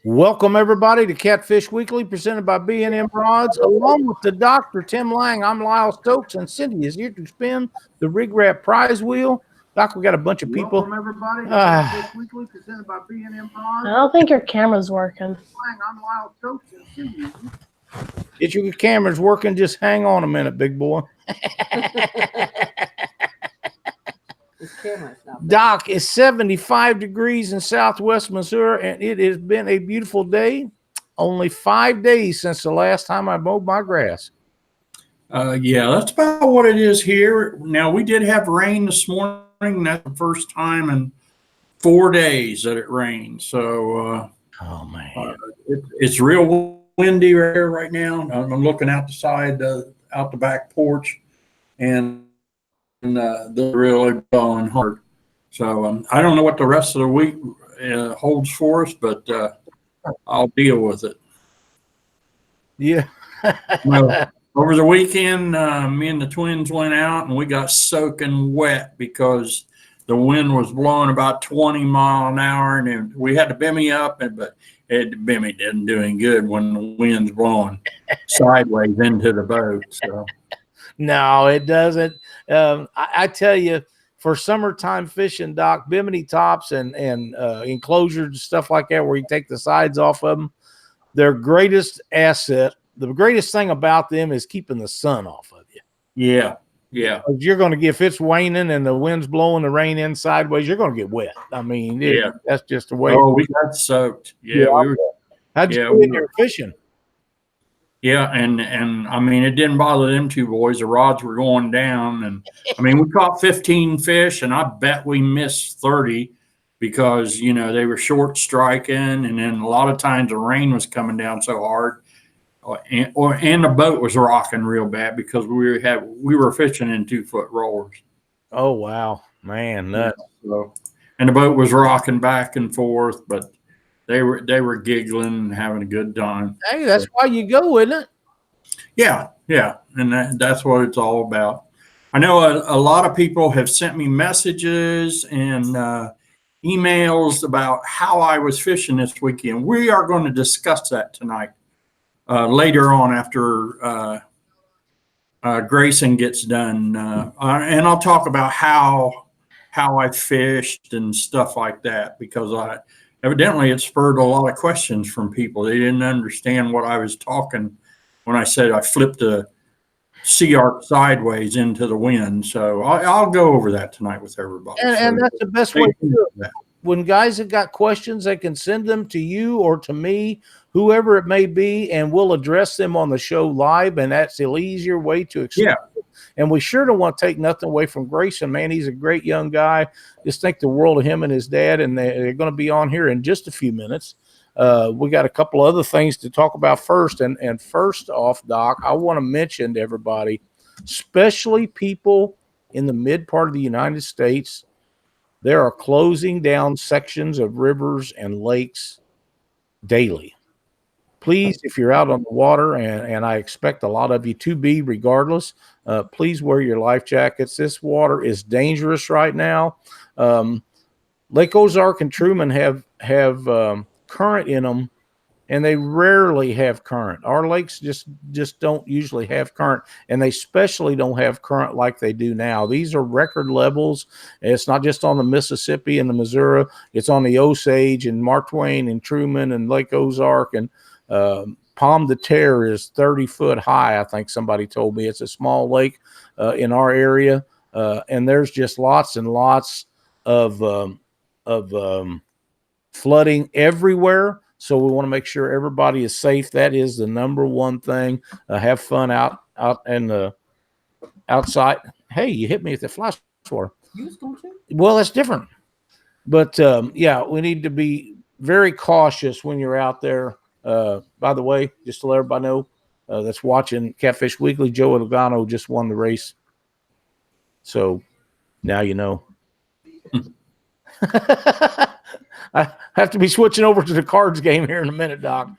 Welcome, everybody, to Catfish Weekly, presented by B&M Rods. Along with the Dr. Tim Lang, I'm Lyle Stokes, and Cindy is here to spin the Rig Wrap prize wheel. Doc, we got a bunch of people. Welcome, everybody, to Catfish Weekly, presented by B&M Rods. I don't think your camera's working. I'm Lyle Stokes, and Cindy. Get your cameras working. Just hang on a minute, big boy. Doc, it's 75 degrees in southwest Missouri, and it has been a beautiful day. Only 5 days since the last time I mowed my grass. Yeah, that's about what it is here. Now, we did have rain this morning. That's the first time in 4 days that it rained. So, oh, man. It's real windy right now. I'm looking out the side, out the back porch, and they're really blowing hard. So I don't know what the rest of the week holds for us, but I'll deal with it. Yeah. Well, over the weekend, me and the twins went out and we got soaking wet because the wind was blowing about 20 miles an hour, and we had to bimmy up, but bimmy didn't do any good when the wind's blowing sideways into the boat. So. No, it doesn't. I tell you, for summertime fishing, Doc, bimini tops and enclosures and stuff like that, where you take the sides off of them, their greatest asset, the greatest thing about them is keeping the sun off of you. Yeah, yeah. You're going to get, if it's raining and the wind's blowing the rain in sideways, you're going to get wet. I mean, that's just the way. Oh, we got soaked. Yeah. How'd you do in your fishing? Yeah, and I mean, it didn't bother them two boys. The rods were going down, and I mean, we caught 15 fish, and I bet we missed 30 because they were short striking, and then a lot of times the rain was coming down so hard, and the boat was rocking real bad because we were fishing in 2-foot rollers. Oh wow, man, nuts! So, and the boat was rocking back and forth, but they were giggling and having a good time. Hey, that's why you go, isn't it? Yeah, and that's what it's all about. I know a lot of people have sent me messages and emails about how I was fishing this weekend. We are going to discuss that tonight, later on after Grayson gets done, and I'll talk about how I fished and stuff like that, because evidently it spurred a lot of questions from people. They didn't understand what I was talking when I said I flipped the sea arc sideways into the wind. So I'll go over that tonight with everybody. And that's the best way to do it. When guys have got questions, they can send them to you or to me, whoever it may be, and we'll address them on the show live. And that's the easier way to explain it. And we sure don't want to take nothing away from Grayson, man. He's a great young guy. Just think the world of him and his dad, and they're going to be on here in just a few minutes. We got a couple other things to talk about first. And first off, Doc, I want to mention to everybody, especially people in the mid part of the United States, there are closing down sections of rivers and lakes daily. Please, if you're out on the water, and I expect a lot of you to be regardless, please wear your life jackets. This water is dangerous right now. Lake Ozark and Truman have current in them, and they rarely have current. Our lakes just don't usually have current, and they especially don't have current like they do now. These are record levels. It's not just on the Mississippi and the Missouri. It's on the Osage and Mark Twain and Truman and Lake Ozark, and Pomme de Terre is 30 foot high. I think somebody told me it's a small lake in our area, and there's just lots and lots of flooding everywhere. So we want to make sure everybody is safe. That is the number one thing. Have fun out in the outside. Hey, you hit me with the flash swatter. Well, that's different. But yeah, we need to be very cautious when you're out there. By the way, just to let everybody know that's watching Catfish Weekly, Joe Logano just won the race. So now you know. I have to be switching over to the cards game here in a minute, Doc.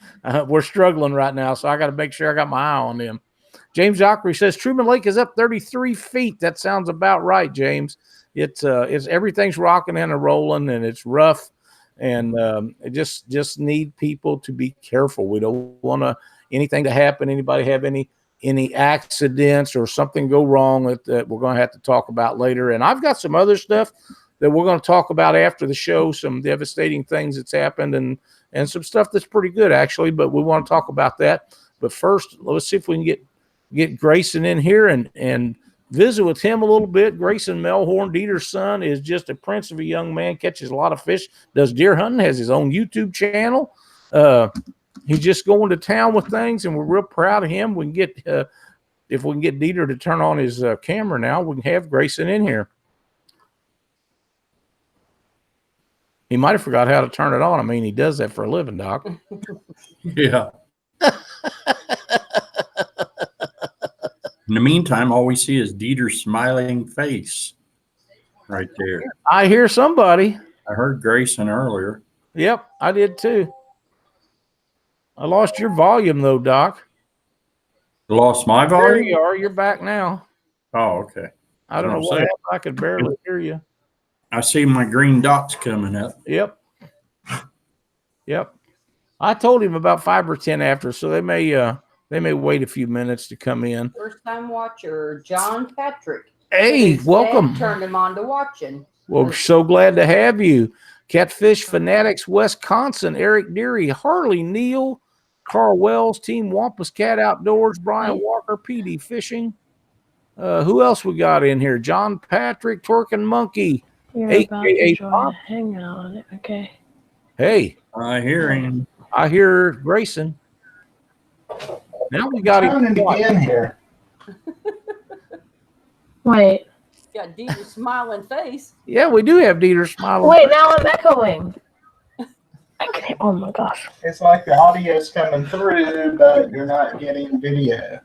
We're struggling right now, so I got to make sure I got my eye on them. James Dockery says Truman Lake is up 33 feet. That sounds about right, James. It's everything's rocking and rolling, and it's rough. and just need people to be careful. We don't want anything to happen. Anybody have any accidents or something go wrong that we're going to have to talk about later. And I've got some other stuff that we're going to talk about after the show, some devastating things that's happened and some stuff that's pretty good actually, but we want to talk about that. But first, let's see if we can get Grayson in here and visit with him a little bit. Gracen Melhorn, Dieter's son, is just a prince of a young man, catches a lot of fish, does deer hunting, has his own YouTube channel. He's just going to town with things, and we're real proud of him. We can get if we can get Dieter to turn on his camera now, we can have Grayson in here. He might have forgot how to turn it on. I mean, he does that for a living, Doc. Yeah. In the meantime, all we see is Dieter's smiling face right there. I hear somebody. I heard Grayson earlier. Yep, I did too. I lost your volume though, Doc. Lost my volume? There you are. You're back now. Oh, okay. I don't know what happened. I could barely hear you. I see my green dots coming up. Yep. Yep. I told him about 5 or 10 after, so they may wait a few minutes to come in. First time watcher, John Patrick. Hey, welcome. Turned him on to watching. Well, we're so glad to have you. Catfish Fanatics, Wisconsin, Eric Deary, Harley Neal, Carl Wells, Team Wampus Cat Outdoors, Brian Walker, PD Fishing. Who else we got in here? John Patrick, Twerking Monkey. You're about to join. Hang on. Okay. Hey. I hear him. I hear Grayson. Now we got him in here. Wait. Got Dieter's smiling face. Yeah, we do have Dieter smiling. Wait, now I'm echoing. Oh my gosh. It's like the audio's coming through, but you're not getting video.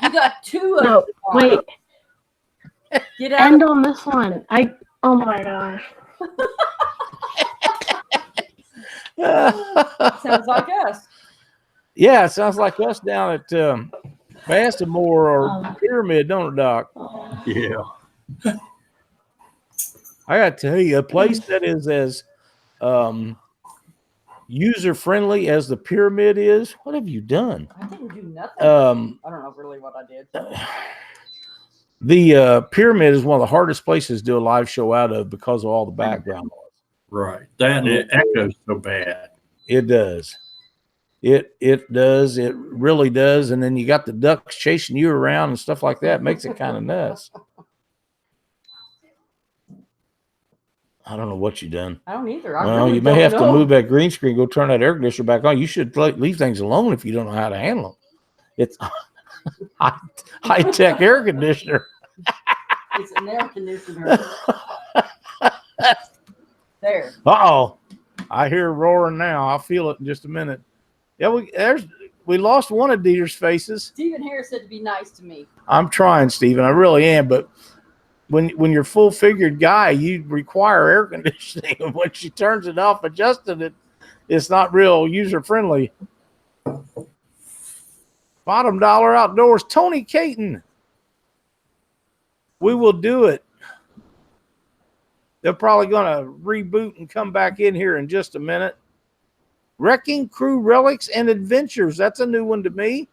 You got two of No, them. wait. Get out. End on this one. Oh my gosh. Sounds like us. Yeah, it sounds like us down at Bastamore or Pyramid, don't it, Doc? Yeah. I got to tell you, a place that is as user-friendly as the Pyramid is. What have you done? I didn't do nothing. I don't know really what I did. The Pyramid is one of the hardest places to do a live show out of because of all the background noise. Right. That and it echoes so bad. It does. It does. It really does. And then you got the ducks chasing you around and stuff like that. It makes it kind of nuts. I don't know what you done. I don't either. Well, you may have to move that green screen, go turn that air conditioner back on. You should leave things alone if you don't know how to handle them. It's high-tech air conditioner. It's an air conditioner. There. Uh-oh. I hear roaring now. I'll feel it in just a minute. Yeah, we lost one of Dieter's faces. Stephen Harris said to be nice to me. I'm trying, Stephen. I really am. But when you're full-figured guy, you require air conditioning. And when she turns it off, adjusted it, it's not real user-friendly. Bottom Dollar Outdoors, Tony Caton. We will do it. They're probably going to reboot and come back in here in just a minute. Wrecking Crew Relics and Adventures. That's a new one to me.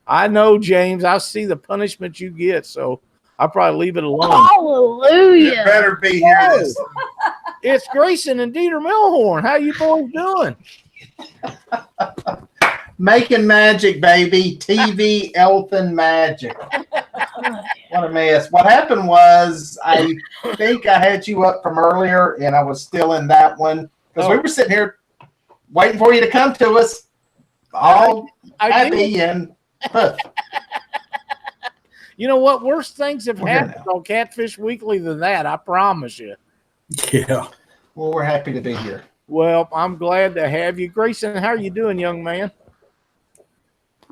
I know, James. I see the punishment you get, so I'll probably leave it alone. Hallelujah. You better be here. This. It's Grayson and Dieter Melhorn. How you boys doing? Making magic, baby. TV elfin magic. What a mess. What happened was, I think I had you up from earlier, and I was still in that one. Because we were sitting here waiting for you to come to us. All happy and poof. You know what? Worse things have happened on Catfish Weekly than that, I promise you. Yeah. Well, we're happy to be here. Well, I'm glad to have you. Grayson, how are you doing, young man?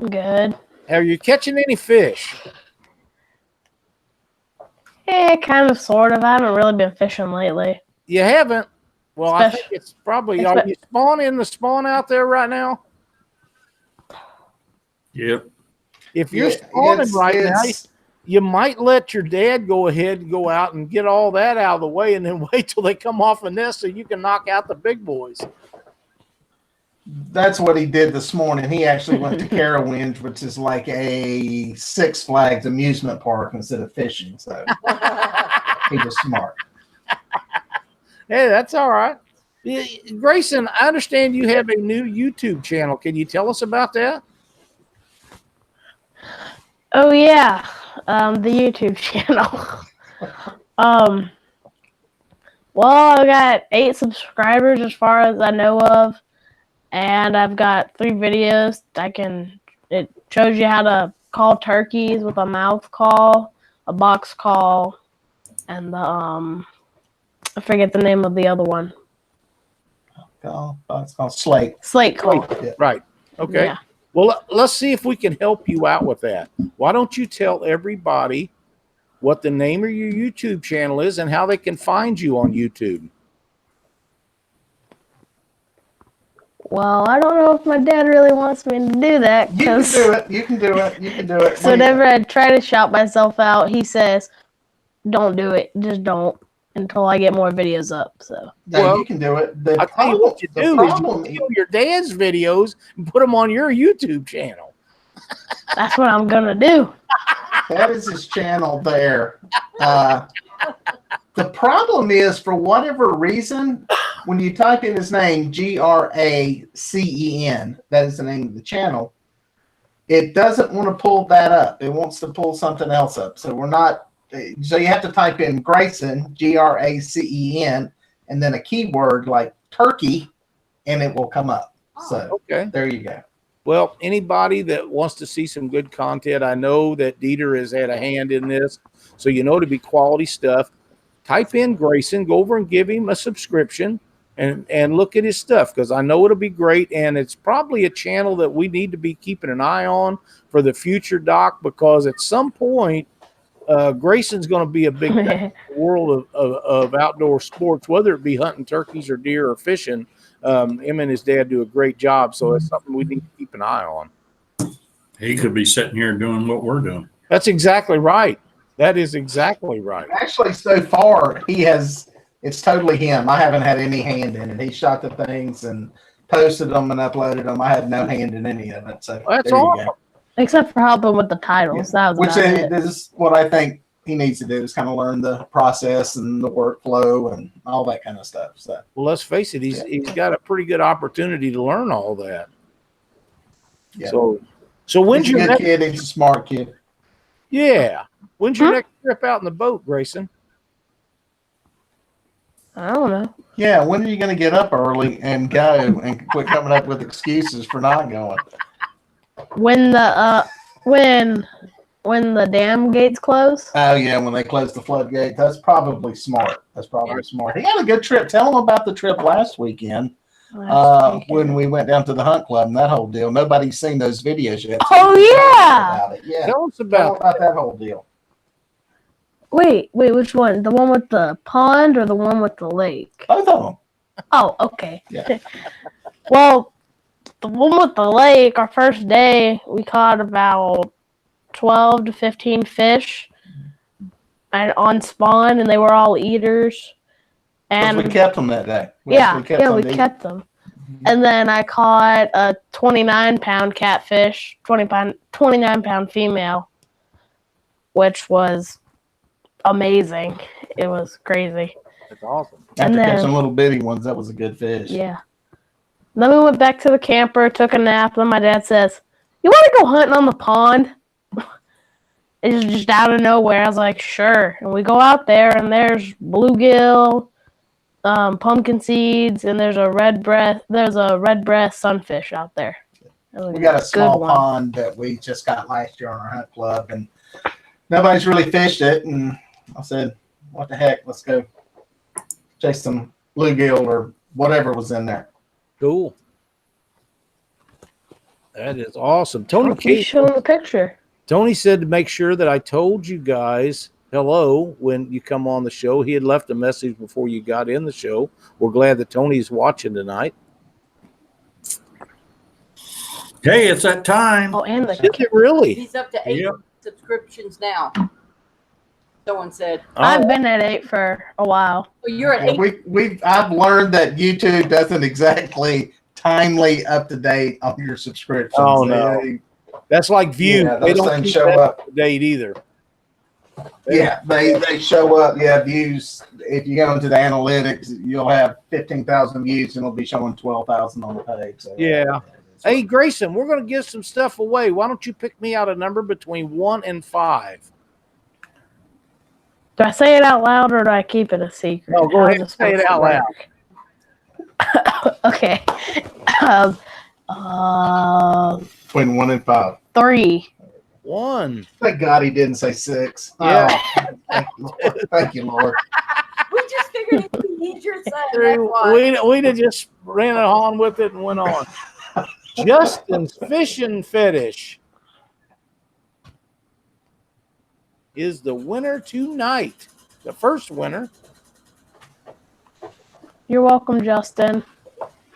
Good. Are you catching any fish? Yeah, kind of, sort of. I haven't really been fishing lately. You haven't? Well, I think it's probably, are you spawning the spawn out there right now? Yep. If you're spawning right now, you might let your dad go ahead and go out and get all that out of the way, and then wait till they come off a nest so you can knock out the big boys. That's what he did this morning. He actually went to Carowinds, which is like a Six Flags amusement park instead of fishing. So he was smart. Hey, that's all right. Grayson, I understand you have a new YouTube channel. Can you tell us about that? Oh yeah, the YouTube channel. Well, I got 8 subscribers as far as I know of, and I've got 3 videos. It shows you how to call turkeys with a mouth call, a box call, and I forget the name of the other one. It's called Slate. Slate call. Yeah. Right. Okay. Yeah. Well, let's see if we can help you out with that. Why don't you tell everybody what the name of your YouTube channel is and how they can find you on YouTube? Well, I don't know if my dad really wants me to do that. You can do it. You can do it. You can do it. So whenever I try to shout myself out, he says, "Don't do it. Just don't until I get more videos up." So well, you can do it. I'll tell you what you do is you steal your dad's videos and put them on your YouTube channel. That's what I'm gonna do. That is his channel there. The problem is, for whatever reason, when you type in his name, Gracen, that is the name of the channel, it doesn't want to pull that up. It wants to pull something else up. So we're not. So you have to type in Grayson, Gracen, and then a keyword like turkey, and it will come up. So okay, there you go. Well, anybody that wants to see some good content, I know that Dieter has had a hand in this, so you know to be quality stuff. Type in Grayson, go over and give him a subscription and look at his stuff, because I know it'll be great, and it's probably a channel that we need to be keeping an eye on for the future, Doc, because at some point, Grayson's going to be a big guy in the world of outdoor sports, whether it be hunting turkeys or deer or fishing. Him and his dad do a great job, so it's something we need to keep an eye on. He could be sitting here doing what we're doing. That's exactly right. That is exactly right. Actually, so far, it's totally him. I haven't had any hand in it. He shot the things and posted them and uploaded them. I had no hand in any of it. So that's awesome. Except for helping with the titles. Yeah. That was this is what I think he needs to do, is kind of learn the process and the workflow and all that kind of stuff. So, well, let's face it, he's got a pretty good opportunity to learn all that. Yeah. So when's he's your a good kid? He's a smart kid. Yeah. When's your next trip out in the boat, Grayson? I don't know. Yeah, when are you going to get up early and go and quit coming up with excuses for not going? When the dam gates close. Oh yeah, when they close the floodgate. That's probably smart. He had a good trip. Tell him about the trip last weekend. When we went down to the hunt club and that whole deal. Nobody's seen those videos yet. Oh yeah. Yeah. Tell us about that whole deal. Wait, which one? The one with the pond or the one with the lake? Both of them. Oh, okay. Yeah. Well, the one with the lake, our first day, we caught about 12 to 15 fish and on spawn, and they were all eaters. And we kept them that day. We kept them. And then I caught a 29-pound catfish, 29-pound female, which was amazing. It was crazy. That's awesome. After catching little bitty ones, that was a good fish. Yeah. Then we went back to the camper, took a nap. Then my dad says, "You want to go hunting on the pond?" It's just out of nowhere. I was like, "Sure." And we go out there, and there's bluegill, pumpkin seeds, and there's a red breast sunfish out there. We got a small pond that we just got last year on our hunt club, and nobody's really fished it. And I said, "What the heck? Let's go chase some bluegill or whatever was in there." Cool. That is awesome. Tony, show him the picture. Tony said to make sure that I told you guys hello when you come on the show. He had left a message before you got in the show. We're glad that Tony's watching tonight. Hey, it's that time. Oh, and Is it really? He's up to 8 subscriptions now. Someone said, I've been at 8 for a while. "Oh, you're at 8." I've learned that YouTube doesn't exactly timely up to date on your subscriptions. Oh, no. That's like views. Yeah, they those don't things keep show that up. up to date either. Yeah, they show up. Yeah, views. If you go into the analytics, you'll have 15,000 views, and it'll be showing 12,000 on the page. So, Yeah. Hey, Grayson, we're going to give some stuff away. Why don't you pick me out a number between 1 and 5? Do I say it out loud or do I keep it a secret? No, go ahead and say it out loud. Okay. Between 1 and 5. 3. 1. Thank God he didn't say 6. Yeah. Oh, thank you, Lord. We just figured it'd be easier to say. That's why. We'd have just ran on with it and went on. Justin's fishing fetish is the winner tonight. The first winner. You're welcome, Justin.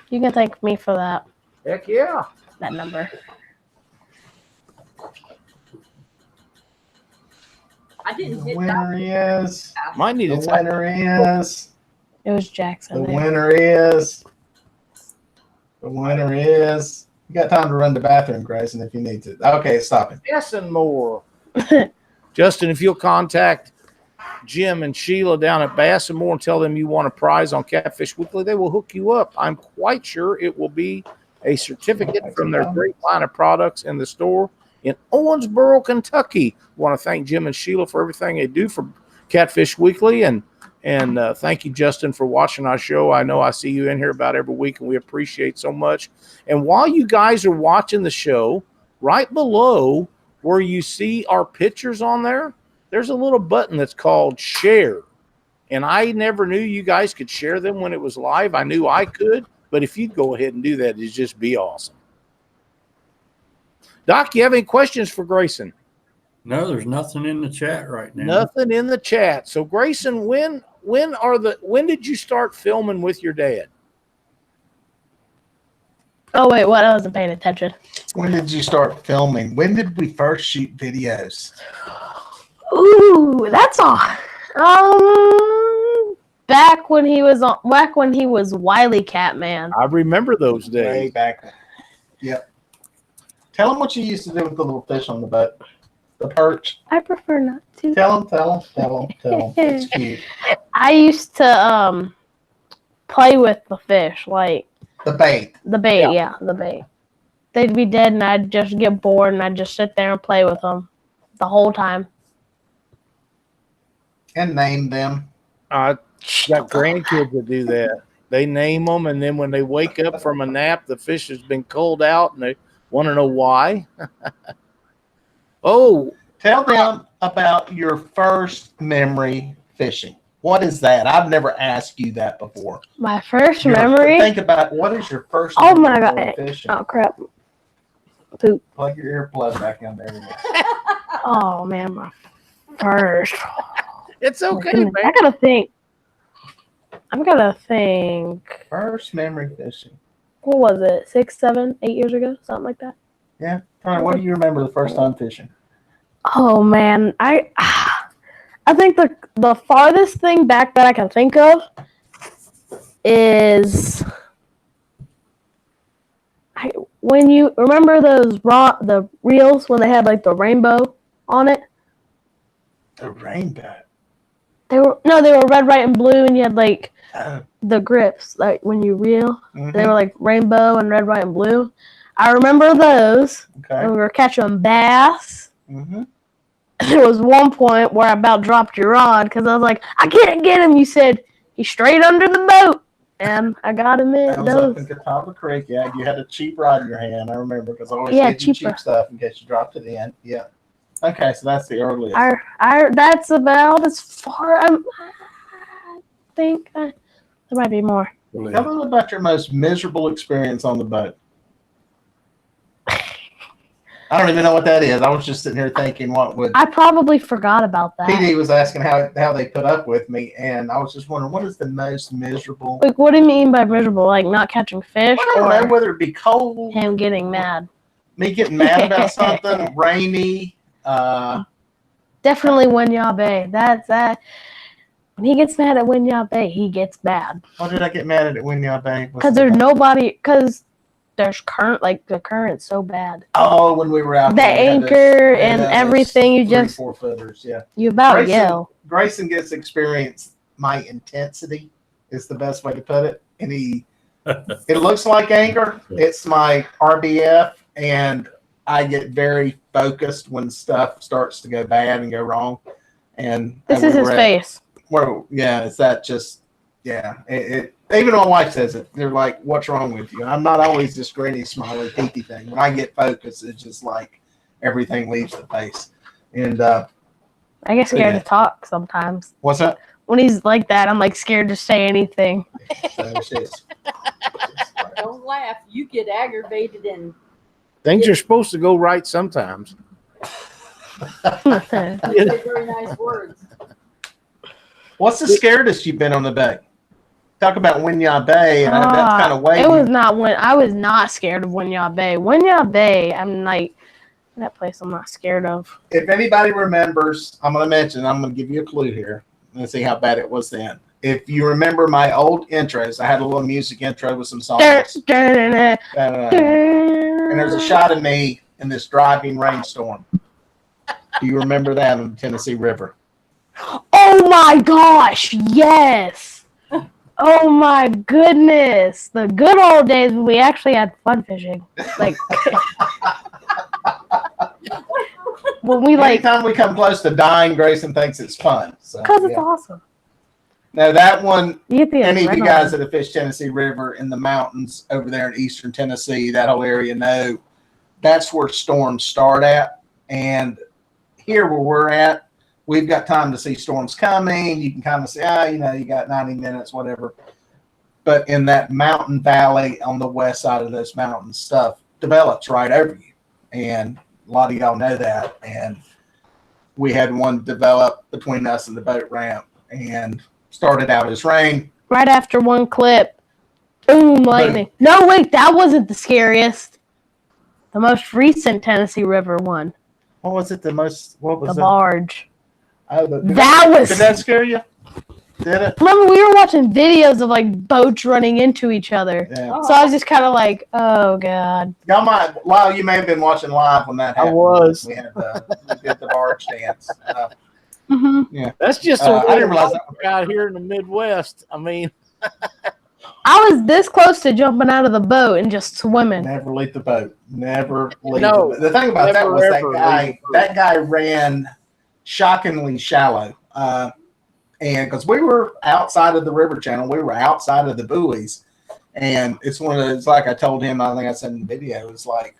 You can thank me for that. Heck yeah. That number. I didn't The hit winner that. is. Might need The to type. winner is. It was Jackson. The there. winner is. The winner is. You got time to run to the bathroom, Grayson, if you need to. Okay, stop it. Yes and more. Justin, if you'll contact Jim and Sheila down at Bass and More and tell them you want a prize on Catfish Weekly, they will hook you up. I'm quite sure it will be a certificate from their great line of products in the store in Owensboro, Kentucky. I want to thank Jim and Sheila for everything they do for Catfish Weekly, and thank you, Justin, for watching our show. I know I see you in here about every week, and we appreciate so much. And while you guys are watching the show, right below where you see our pictures on there, there's a little button that's called share. And I never knew you guys could share them when it was live. I knew I could, but if you'd go ahead and do that, it'd just be awesome. Doc, you have any questions for Grayson? No, there's nothing in the chat right now. Nothing in the chat. So Grayson, when did you start filming with your dad? Oh, wait, what? I wasn't paying attention. When did you start filming? When did we first shoot videos? Ooh, that's all. Back when he was Wily Cat Man. I remember those Way days. back. Yep. Tell them what you used to do with the little fish on the boat. The perch. I prefer not to. Tell them. It's cute. I used to play with the fish, like The bait. the bait. Yeah, the bait. They'd be dead, and I'd just get bored, and I'd just sit there and play with them the whole time. And name them. I got grandkids that do that. They name them, and then when they wake up from a nap, the fish has been culled out, and they want to know why. Oh, Tell them about your first memory fishing. What is that? I've never asked you that before. My first memory. Think about what is your first Oh memory my of God. fishing. Oh crap! Poop. Plug your earplug back in there. Oh man, my first. it's okay, I man. gotta think. I'm gotta think. First memory fishing. What was it? 6, 7, 8 years ago? Something like that. Yeah. Brian, what do you remember the first time fishing? Oh man, I think the farthest thing back that I can think of is when you remember the reels when they had like the rainbow on it. The rainbow. They were red, white, and blue, and you had like Oh. the grips like when you reel. Mhm. They were like rainbow and red, white, and blue. I remember those. Okay. And we were catching bass. Mm-hmm. There was one point where I about dropped your rod because I was like, I can't get him. You said he's straight under the boat, and I got him in. That was up in Catawba Creek. Yeah, you had a cheap rod in your hand. I remember because I always gave you cheap stuff in case you dropped it in. Yeah. Okay, so that's the earliest. That's about as far. I think there might be more. Tell them about your most miserable experience on the boat. I don't even know what that is. I was just sitting here thinking what would. I probably forgot about that. PD was asking how they put up with me, and I was just wondering what is the most miserable. Like, what do you mean by miserable? Like not catching fish, I don't know whether it be cold, him getting mad. me getting mad about something, rainy, Definitely Winyah Bay. That's that. When he gets mad at Winyah Bay, he gets mad. Why did I get mad at Winyah Bay? Because there's nobody. Because there's the current's so bad. Oh, when we were out The there, anchor and everything, you just 4-footers, yeah. You about yell. Grayson gets to experience my intensity. Is the best way to put it. And it looks like anger. It's my RBF, and I get very focused when stuff starts to go bad and go wrong. And this is his face. Well, yeah, is that just, yeah. Even my wife says it. They're like, "What's wrong with you?" I'm not always this grinny, smiley, peepy thing. When I get focused, it's just like everything leaves the face. And I get scared to talk sometimes. What's that? When he's like that, I'm like scared to say anything. Don't laugh. You get aggravated and things are supposed to go right sometimes. say very nice words. What's the scariest you've been on the bay? Talk about Winyah Bay, and that's kind of way. It was not when I was not scared of Winyah Bay. Winyah Bay, I'm like that place. I'm not scared of. If anybody remembers, I'm going to give you a clue here. Let's see how bad it was then. If you remember my old intros, I had a little music intro with some songs. And there's a shot of me in this driving rainstorm. Do you remember that on the Tennessee River? Oh my gosh, yes. Oh my goodness. The good old days when we actually had fun fishing. Like when we anytime we come close to dying, Grayson thinks it's fun. Because it's awesome. Now that one, any of you guys that have fished Tennessee River in the mountains over there in eastern Tennessee, that whole area know that's where storms start at. And here where we're at, we've got time to see storms coming. You can kind of say, you got 90 minutes, whatever. But in that mountain valley on the west side of those mountains, stuff develops right over you. And a lot of y'all know that. And we had one develop between us and the boat ramp, and started out as rain. Right after one clip, boom, lightning. Boom. No, wait, that wasn't the scariest. The most recent Tennessee River one. What was it? The barge. Oh, did that scare you? Did it? Remember, we were watching videos of like boats running into each other. Yeah. So I was just kind of like, oh god. Y'all you may have been watching live when that happened. I was. We did the barge dance. Yeah, that's just I didn't realize that out here in the Midwest. I mean, I was this close to jumping out of the boat and just swimming. Never leave the boat. Never leave the boat. The thing about that was that guy ran shockingly shallow. And because we were outside of the river channel, we were outside of the buoys. And it's like I told him, I think I said in the video, it's like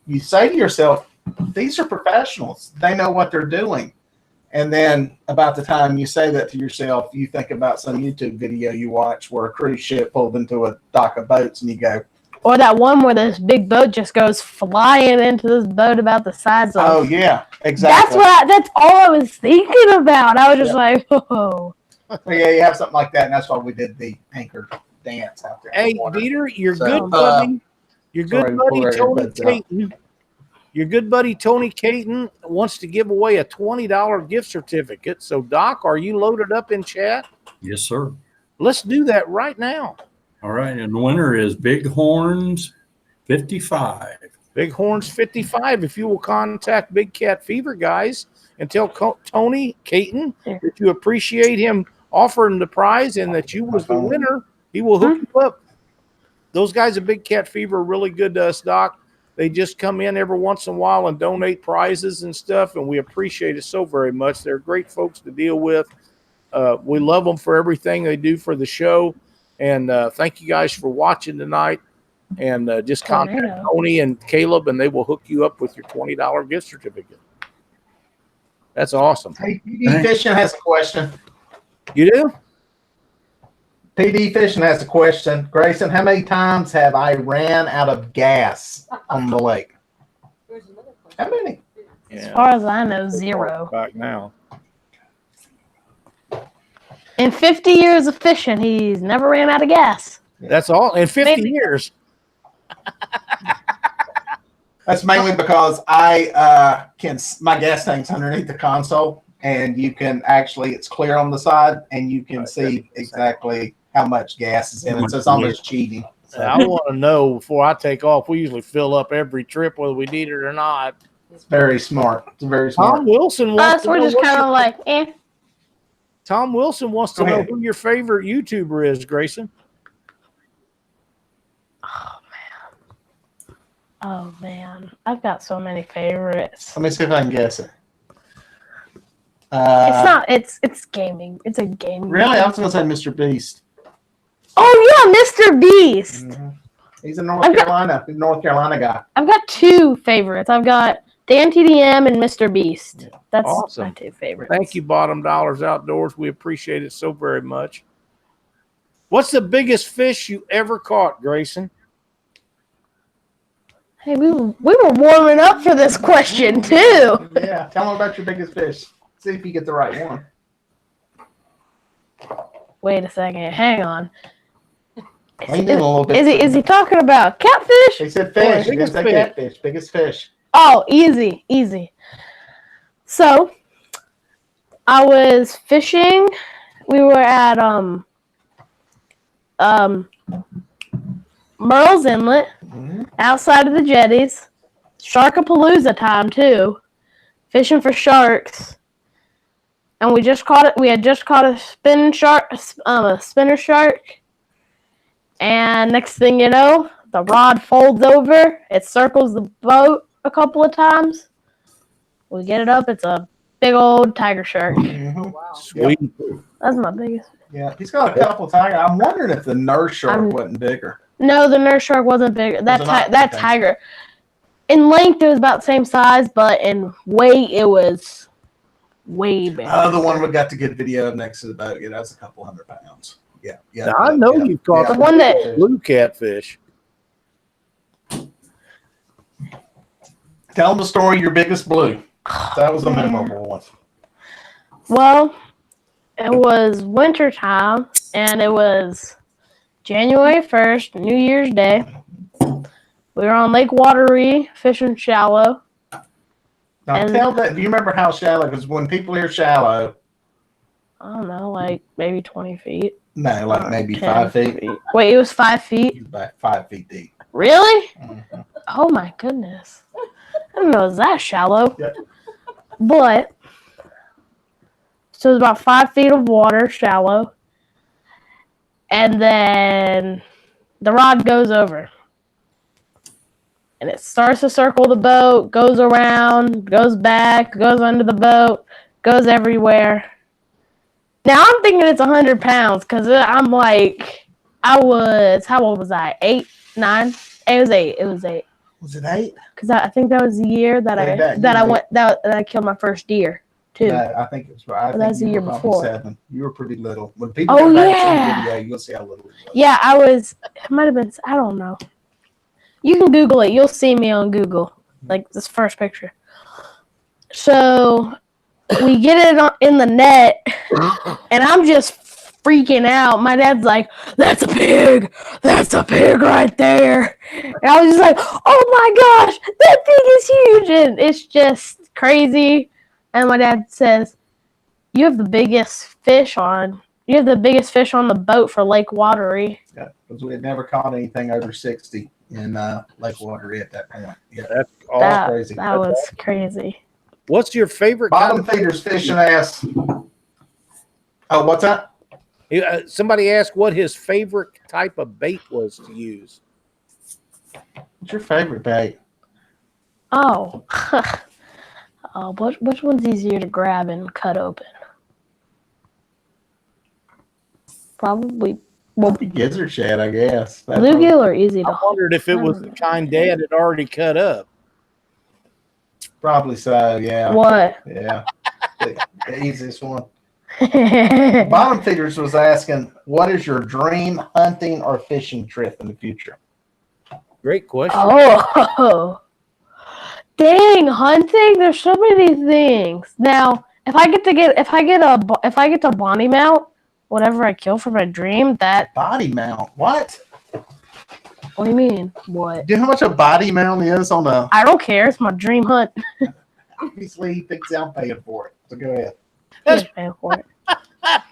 you say to yourself, these are professionals. They know what they're doing. And then about the time you say that to yourself, you think about some YouTube video you watch where a cruise ship pulled into a dock of boats and you go. Or that one where this big boat just goes flying into this boat about the size of. Oh, yeah, exactly. That's all I was thinking about. I was just like, oh. Yeah, you have something like that. And that's why we did the anchor dance out there. Hey, Dieter, your good buddy Tony Caton. Your good buddy Tony Caton wants to give away a $20 gift certificate. So, Doc, are you loaded up in chat? Yes, sir. Let's do that right now. All right. And the winner is Big Horns 55. Big Horns 55. If you will contact Big Cat Fever guys and tell Tony Caton that you appreciate him offering the prize and that you was the winner, he will hook you up. Those guys at Big Cat Fever are really good to us, Doc. They just come in every once in a while and donate prizes and stuff, and we appreciate it so very much. They're great folks to deal with. We love them for everything they do for the show. And thank you guys for watching tonight. And just contact Tony and Caleb, and they will hook you up with your $20 gift certificate. That's awesome. Hey, PD Fishing has a question. You do? PD Fishing has a question. Grayson, how many times have I ran out of gas on the lake? How many? As far as I know, 0. Back now. In 50 years of fishing, he's never ran out of gas. That's all. In 50 years. That's mainly because I my gas tank's underneath the console, and you can actually, it's clear on the side, and you can see exactly how much gas is in it. So it's almost cheating. So. I want to know before I take off. We usually fill up every trip, whether we need it or not. It's very smart. It's very smart. Tom Wilson wants to we're know just kind of like, eh. Tom Wilson wants to know who your favorite YouTuber is, Grayson. Oh man, I've got so many favorites. Let me see if I can guess it. It's not. It's gaming. It's a gaming. Really, I was going to say Mr. Beast. Oh yeah, Mr. Beast. Mm-hmm. He's a North Carolina guy. I've got two favorites. I've got Dan TDM and Mr. Beast. Yeah. That's Awesome. my two favorites. Thank you, Bottom Dollars Outdoors. We appreciate it so very much. What's the biggest fish you ever caught, Grayson? Hey, we were warming up for this question too. Yeah, tell him about your biggest fish. See if you get the right one. Wait a second. Hang on. Is he talking about catfish? He said fish. He didn't say catfish. Biggest fish. Oh, easy. So, I was fishing. We were at Merle's Inlet, outside of the jetties. Sharkapalooza time too. Fishing for sharks. And we had just caught a spinner shark. And next thing you know, the rod folds over. It circles the boat a couple of times. We get it up. It's a big old tiger shark. Mm-hmm. Wow. Sweet. That's my biggest. Yeah, he's got a couple tiger. I'm wondering if the nurse shark wasn't bigger. No, the nurse shark wasn't bigger. That Okay. tiger, in length, it was about the same size, but in weight, it was way bigger. The one we got to get video of next to the boat. Yeah, that's a couple 100 pounds. Yeah. Now, I know you've caught The one that- blue catfish. Tell them the story of your biggest blue. That was a memorable one. Well, it was winter time, and it was January 1st, New Year's Day. We were on Lake Wateree fishing shallow. Now tell that. Do you remember how shallow? Because when people hear shallow, I don't know, like maybe 20 feet. no, like maybe 10 5 feet. Wait, it was 5 feet? He's about 5 feet deep. Really? Mhm. Oh my goodness. I didn't know it was that shallow. Yep. But, so it's about 5 feet of water, shallow. And then the rod goes over. And it starts to circle the boat, goes around, goes back, goes under the boat, goes everywhere. Now I'm thinking it's 100 pounds because I'm like, how old was I? 8, 9? It was 8. Was it 8? Because I think that was the year that I killed my first deer too. No, I think it was right. That was the year before. 7. You were pretty little. When people Oh, go back yeah. to the video, you'll see how little it was. Yeah, I was. It might have been. I don't know. You can Google it. You'll see me on Google, like this first picture. So we get it in the net, and I'm just freaking out. My dad's like, "That's a pig! That's a pig right there!" And I was just like, "Oh my gosh, that pig is huge!" And it's just crazy. And my dad says, "You have the biggest fish on. You have the biggest fish on the boat for Lake Wateree." Yeah, because we had never caught anything over 60 in Lake Wateree at that point. Yeah, That's all crazy. That was crazy. What's your favorite Bottom kind of feeders fishing ass. Oh, what's that? Somebody asked what his favorite type of bait was to use. What's your favorite bait? Oh. Oh, which one's easier to grab and cut open? Probably. Well, Gizzard shad, I guess. bluegill are easy I to wondered if it was the kind Dad had already cut up. Probably so, yeah. What? Yeah. The easiest one. Bottom feeders was asking, what is your dream hunting or fishing trip in the future? Great question. Oh. Dang, hunting! There's so many things. Now, if I get to body mount whatever I kill for my dream, that Body mount. What? What do you mean? What? Do you know how much a body mount is on a? I don't care. It's my dream hunt. Obviously, he thinks I'm paying for it. So go ahead. He's paying for it. I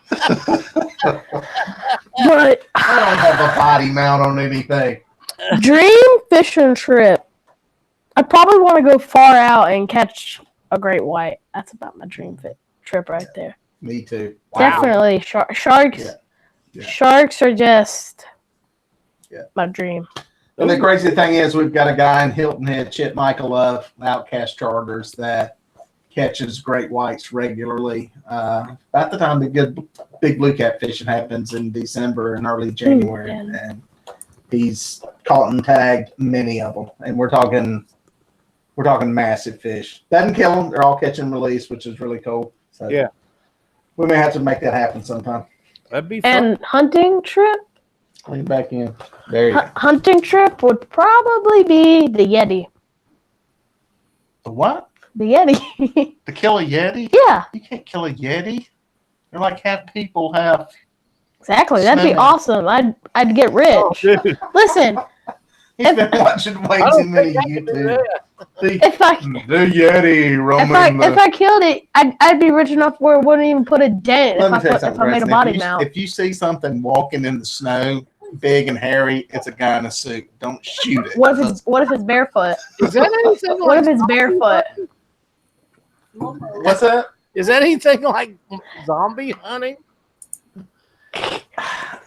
But don't have a body mount on anything. dream fishing trip. I probably want to go far out and catch a great white. That's about my dream trip right there. Me too. Wow. Definitely sharks. Yeah. Yeah. Sharks are just my dream. And the crazy thing is, we've got a guy in Hilton Head, Chip Michael of Outcast Charters, that catches great whites regularly. About the time the good big blue cat fishing happens in December and early January, and he's caught and tagged many of them. And we're talking massive fish. Doesn't kill them; they're all catch and release, which is really cool. So yeah, we may have to make that happen sometime. That'd be fun. And hunting trip. Lean back in. There you go. Hunting trip would probably be the Yeti. The what? The Yeti. To kill a Yeti? Yeah, You can't kill a Yeti. They're like half people, half. exactly. That'd be Swimming. awesome. I'd get rich. Oh, dude. Listen, He's been watching way I too don't many think I can do YouTube. that. if I The Yeti roaming if I killed it, I'd be rich enough where it wouldn't even put a dent Let me tell you if something, I made a Grayson. body mount. If you see something walking in the snow, big and hairy, it's a guy in a suit. Don't shoot it. What if it's barefoot? Is that anything What if like it's barefoot? What's that? Is that anything like zombie hunting?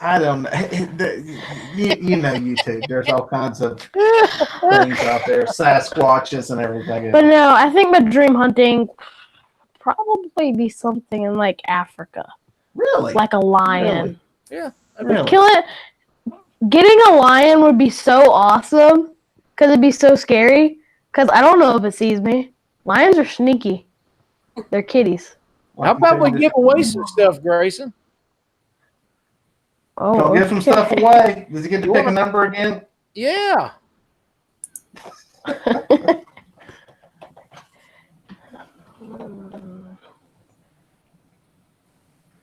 I don't know. You know YouTube. There's all kinds of things out there. Sasquatches and everything. But no, I think my dream hunting probably be something in like Africa, Really? like a lion. Yeah. Really? Kill it. Getting a lion would be so awesome because it'd be so scary. Because I don't know if it sees me. Lions are sneaky. They're kitties. How about we give away some stuff, Grayson? Oh, Don't give some stuff away. Does he get to pick a number again? Yeah.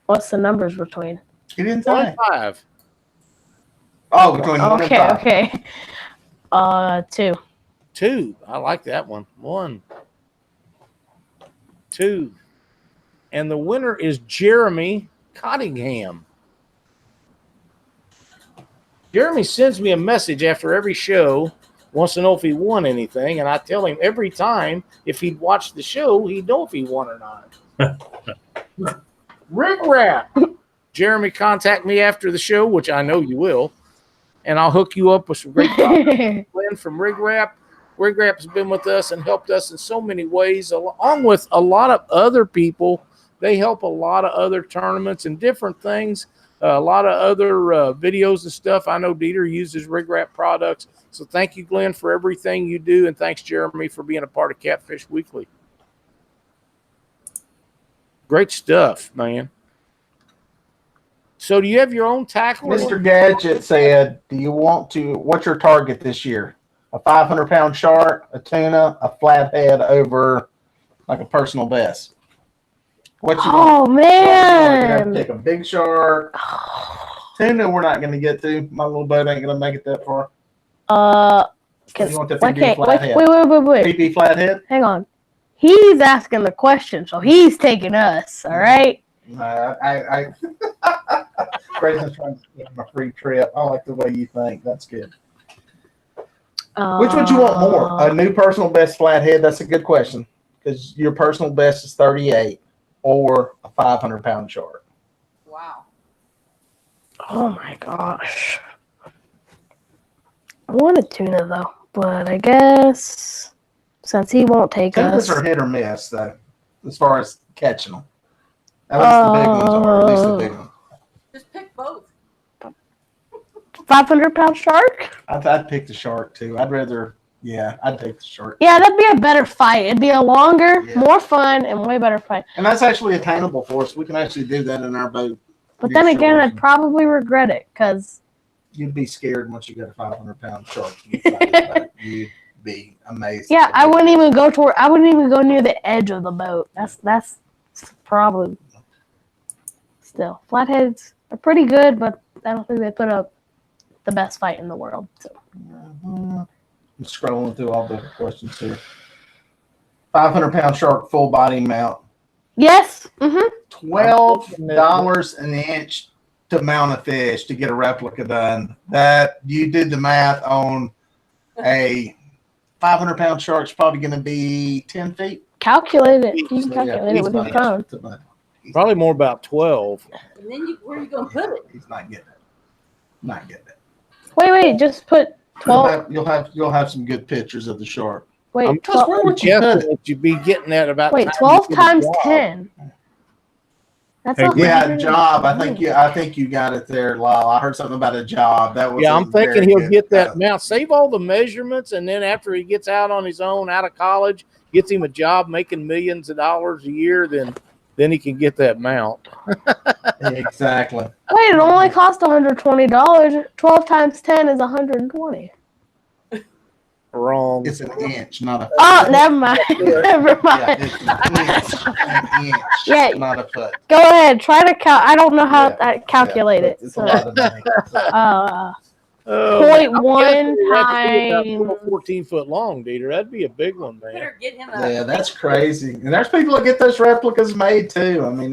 What's the numbers between? He didn't say. 25. Oh, between 1 and Okay, 5. okay. 2. 2. I like that one. 1. 2. And the winner is Jeremy Cottingham. Jeremy sends me a message after every show, wants to know if he won anything, and I tell him every time if he'd watched the show, he'd know if he won or not. Rig Wrap. Jeremy, contact me after the show, which I know you will, and I'll hook you up with some great products. Glenn from Rig Wrap. Rig Wrap's been with us and helped us in so many ways, along with a lot of other people. They help a lot of other tournaments and different things. A lot of other videos and stuff. I know Dieter uses Rig Wrap products. So thank you, Glenn, for everything you do. And thanks, Jeremy, for being a part of Catfish Weekly. Great stuff, man. So do you have your own tackle? Mr. Gadget said, what's your target this year? A 500-pound shark, a tuna, a flathead over like a personal best? What you want? Oh, man. Pick a big shark. Tuna, we're not going to get to. My little boat ain't going to make it that far. You want the PB flathead? Wait. PB flathead? Hang on. He's asking the question, so he's taking us, all right? Grayson's trying to get him a free trip. I like the way you think. That's good. Which would you want more? A new personal best flathead? That's a good question. Because your personal best is 38. Or a 500-pound shark. Wow. Oh, my gosh. I want a tuna, though. But I guess since he won't take Tunas us. are hit or miss, though, as far as catching them. At least the big ones are. At least the big ones. Just pick both. 500-pound shark? I'd pick the shark, too. I'd take the shark. Yeah, that'd be a better fight. It'd be a longer, Yeah. more fun, and way better fight. And that's actually attainable for us. We can actually do that in our boat. But then again, I'd probably regret it because You'd be scared once you got a 500-pound shark. You'd be amazed. yeah, I wouldn't even go near the edge of the boat. That's probably still flatheads are pretty good, but I don't think they put up the best fight in the world. So. I'm scrolling through all the questions here. 500-pound shark full body mount. Yes. Mm-hmm. $12 an inch to mount a fish to get a replica done. That you did the math on a 500-pound shark's probably going to be 10 feet. Calculate it. You can calculate it with your phone. Probably more about 12. And then where are you going to put it? He's not getting it. Not getting it. Wait. Just put 12. You'll have some good pictures of the shark. Wait, Just where would you put it? That you'd be getting at about. Wait, time 12 you get a times job. 10. That's Hey, Yeah, job. I think you got it there, Lyle. I heard something about a job. That was Yeah, I'm thinking he'll get that mount. mount, save all the measurements, and then after he gets out on his own, out of college, gets him a job making millions of dollars a year, then he can get that mount. Exactly. Wait, it only cost $120. 12 times 10 is 120. Wrong. It's an inch, not a foot. Oh, never mind. Never Yeah, mind. it's an inch, Yeah. not a foot. Go ahead. Try to count. I don't know how Yeah, to calculate it. It's So, a lot of money. Point I'm one guessing it'd have to be about times- 14 foot long, Dieter. That'd be a big one, man. Better get him a. Yeah, that's crazy. And there's people that get those replicas made too. I mean,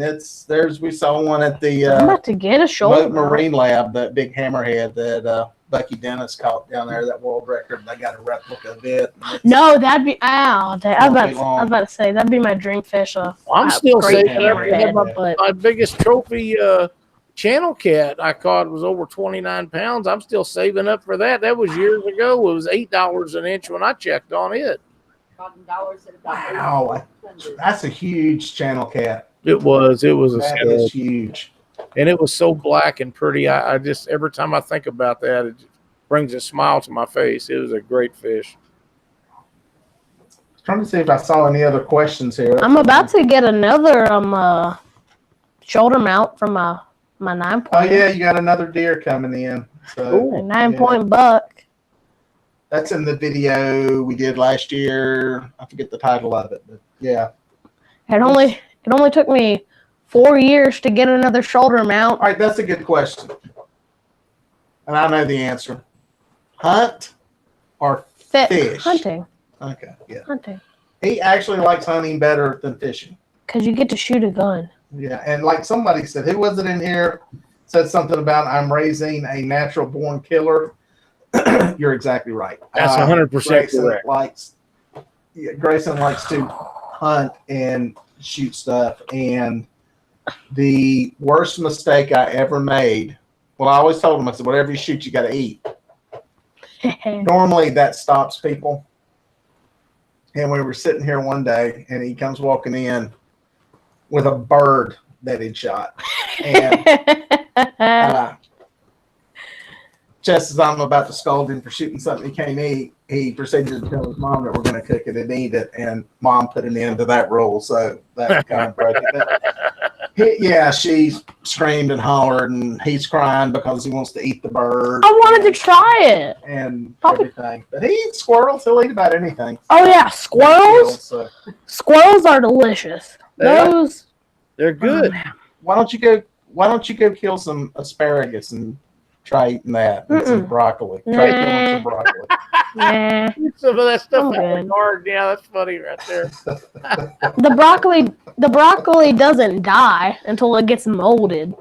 we saw one at I'm the about to get a shoulder. Marine Lab, that big hammerhead that Bucky Dennis caught down there, that world record. They got a replica of it. No, that'd be. Ow, dang, I Won't be was long. about to say that'd be my dream fish. I'm still great saying hammerhead, but my biggest trophy channel cat I caught was over 29 pounds. I'm still saving up for that. That was years ago. It was $8 an inch when I checked on it. $1 at about Wow, that's a huge channel cat. It was a That stud. is huge. And it was so black and pretty. I just, every time I think about that, it brings a smile to my face. It was a great fish. Trying to see if I saw any other questions here. I'm about to get another shoulder mount from my 9 point. Oh yeah, you got another deer coming in. So A 9 point buck. that's in the video we did last year. I forget the title of it, but yeah. It only took me 4 years to get another shoulder mount. All right, that's a good question. And I know the answer. Hunt or fish? Hunting. Okay, yeah. Hunting. He actually likes hunting better than fishing. Because you get to shoot a gun. Yeah, and like somebody said, who was it in here? Said something about I'm raising a natural born killer. You're exactly right. That's 100% Grayson correct. Grayson likes to hunt and shoot stuff. And the worst mistake I ever made, well, I always told him, I said, whatever you shoot, you got to eat. Normally that stops people. And we were sitting here one day and he comes walking in with a bird that he'd shot. And just as I'm about to scold him for shooting something he can't eat, he proceeded to tell his mom that we're going to cook it and eat it. And mom put an end to that rule. So that kind of broke it. She screamed and hollered and he's crying because he wants to eat the bird. I wanted to try it. And everything. But he eats squirrels. He'll eat about anything. Oh yeah, squirrels. So Squirrels are delicious. Those. They're good. why don't you go kill some asparagus and try eting that and some broccoli. Try killing some broccoli. Nah. Some of that stuff I'm out good. the garden. Yeah, that's funny right there. The broccoli doesn't die until it gets molded.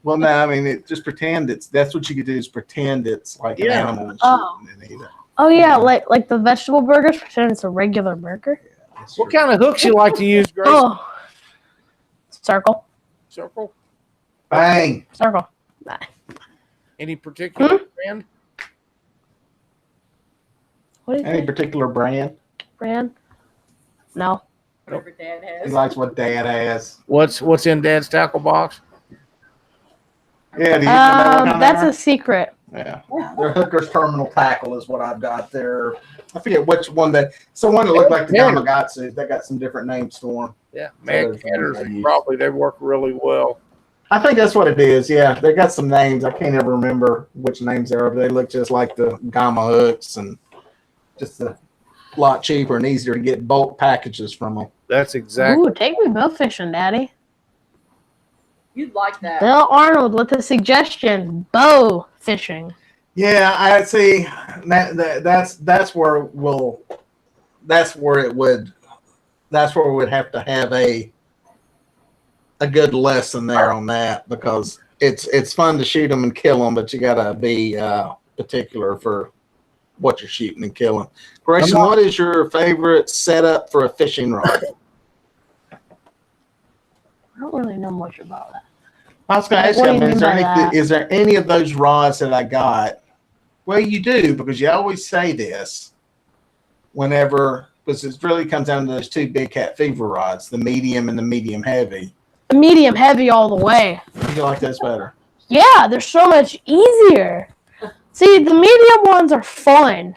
Well, no, I mean, just pretend that's what you could do is pretend it's like an Yeah. animal and shoot Oh. and then eat it. Oh yeah, like the vegetable burgers, pretend it's a regular burger. That's What true. kind of hooks you like to use, Grace? Oh. Circle. Circle? Bang. Circle. Any particular brand? What is Any it? particular brand? Brand? No. Whatever Dad He has. likes what Dad has. What's in Dad's tackle box? Yeah, do you know what That's kind a secret. Yeah, their Hooker's Terminal Tackle is what I've got there. I forget which one that. It's the one that looked like the Gamakatsu. They got some different names for them. Yeah, So man, there's canners ones I use. probably they work really well. I think that's what it is. Yeah, they got some names. I can't ever remember which names they are, but they look just like the Gamma hooks and just a lot cheaper and easier to get bulk packages from them. That's exactly. Ooh, take me bow fishing, Daddy. You'd like that. Bill Arnold with a suggestion: bow fishing. Yeah, I see. That's where we'd have to have a good lesson there on that, because it's fun to shoot them and kill them, but you gotta be particular for what you're shooting and killing. Grayson, what is your favorite setup for a fishing rod? I don't really know much about that. I was going to ask What you, do you mean by that? is there any of those rods that I got? Well, you do, because you always say this whenever, because it really comes down to those two big cat fever rods, the medium and the medium heavy. Medium heavy all the way. You like those better? Yeah, they're so much easier. See, the medium ones are fun,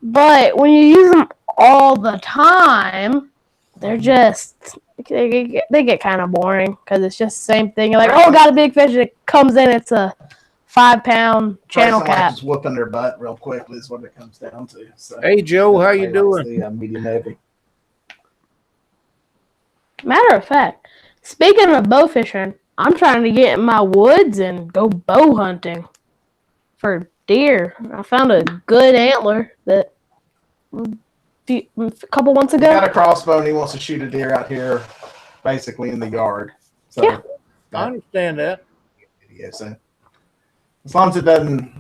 but when you use them all the time, they're just they get kind of boring, because it's just the same thing. You're like, oh, got a big fish. It comes in, it's a 5-pound channel cap. Just whooping their butt real quickly is what it comes down to. So, Hey, Joe, how you doing? The medium heavy. Matter of fact, speaking of bow fishing, I'm trying to get in my woods and go bow hunting for deer. I found a good antler that a couple months ago. He got a crossbow and he wants to shoot a deer out here, basically in the yard. So Yeah. I understand that. Yeah, so as long as it doesn't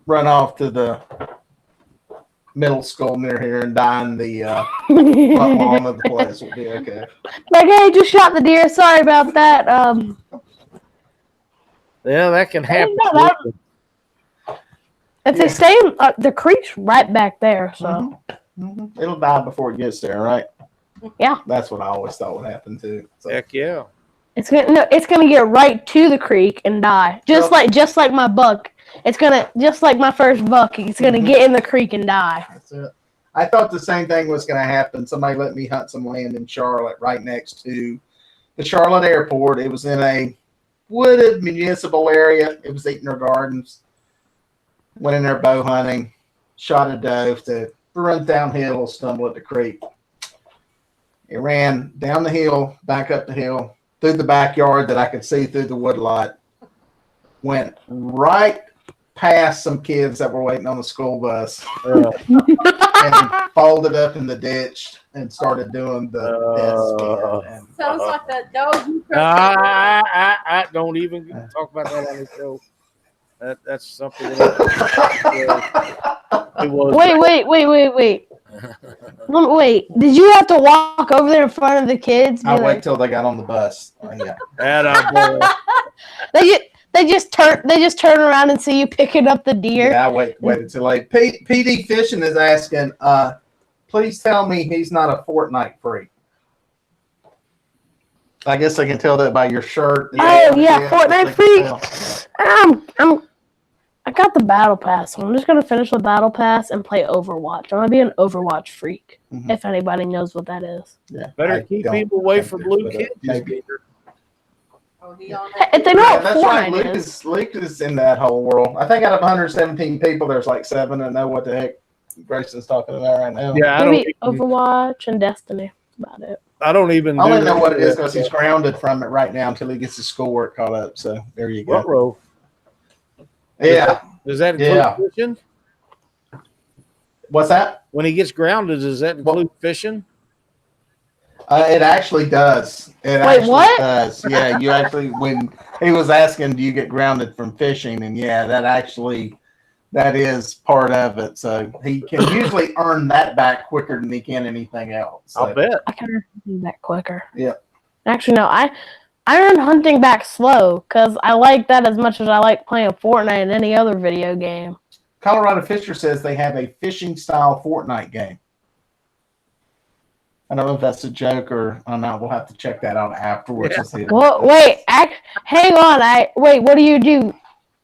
run off to the middle school near here and die in the front lawn of the place, will be okay. Like, hey, just shot the deer. Sorry about that. Yeah, that can happen. If they stay in the creek's right back there, so It'll die before it gets there, right? Yeah. That's what I always thought would happen too. So. Heck yeah. it's gonna get right to the creek and die. Just like my buck. It's gonna just like my first buck. It's gonna get in the creek and die. That's it. I thought the same thing was going to happen. Somebody let me hunt some land in Charlotte, right next to the Charlotte airport. It was in a wooded municipal area. It was Eaton Gardens. Went in there bow hunting, shot a doe to run downhill, stumble at the creek. It ran down the hill, back up the hill, through the backyard that I could see through the woodlot. Went right past some kids that were waiting on the school bus and folded up in the ditch and started doing the death spin. Sounds like that dog. You I don't even talk about that on the show. That's something. It was. Wait. Did you have to walk over there in front of the kids? I wait till they got on the bus. Yeah. They just turn around and see you picking up the deer. Yeah, I waited till late. PD Fishing is asking, please tell me he's not a Fortnite freak. I guess I can tell that by your shirt. Oh yeah, Fortnite freak. I got the battle pass, so I'm just gonna finish the battle pass and play Overwatch. I'm gonna be an Overwatch freak. Mhm. If anybody knows what that is. Yeah, Better keep people away from blue kids. Oh, he on that. If they know what that's right. Fortnite is. Luke is in that whole world. I think out of 117 people, there's like 7 that know what the heck Grayson's talking about right now. Yeah, Maybe Overwatch and Destiny. That's about it. I don't even. I only know what it is because he's grounded from it right now until he gets his schoolwork caught up. So there you go. What row? Yeah. Does that include fishing? What's that? When he gets grounded, does that include fishing? It actually does. What? Does. Yeah, you actually, when he was asking, do you get grounded from fishing? And yeah, that is part of it. So he can usually earn that back quicker than he can anything else. So. I'll bet. I can earn hunting back quicker. Yeah. Actually, no. I earn hunting back slow because I like that as much as I like playing Fortnite and any other video game. Colorado Fisher says they have a fishing style Fortnite game. I don't know if that's a joke or not. We'll have to check that out afterwards. Yeah. Well, wait, hang on. What do you do?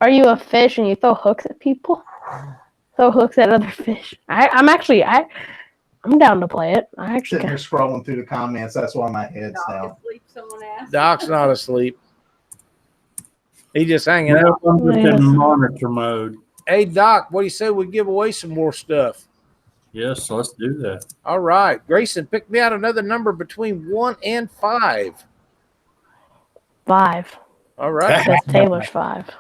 Are you a fish and you throw hooks at people? Throw hooks at other fish. I'm down to play it. I actually sitting here scrolling through the comments. That's why my head's down. Dog asleep, someone asked. Doc's not asleep. He just hanging out. I'm just in monitor mode. Hey, Doc, what do you say we give away some more stuff? Yes, let's do that. All right. Grayson, pick me out another number between 1 and 5. 5. All right. That's Taylor's 5.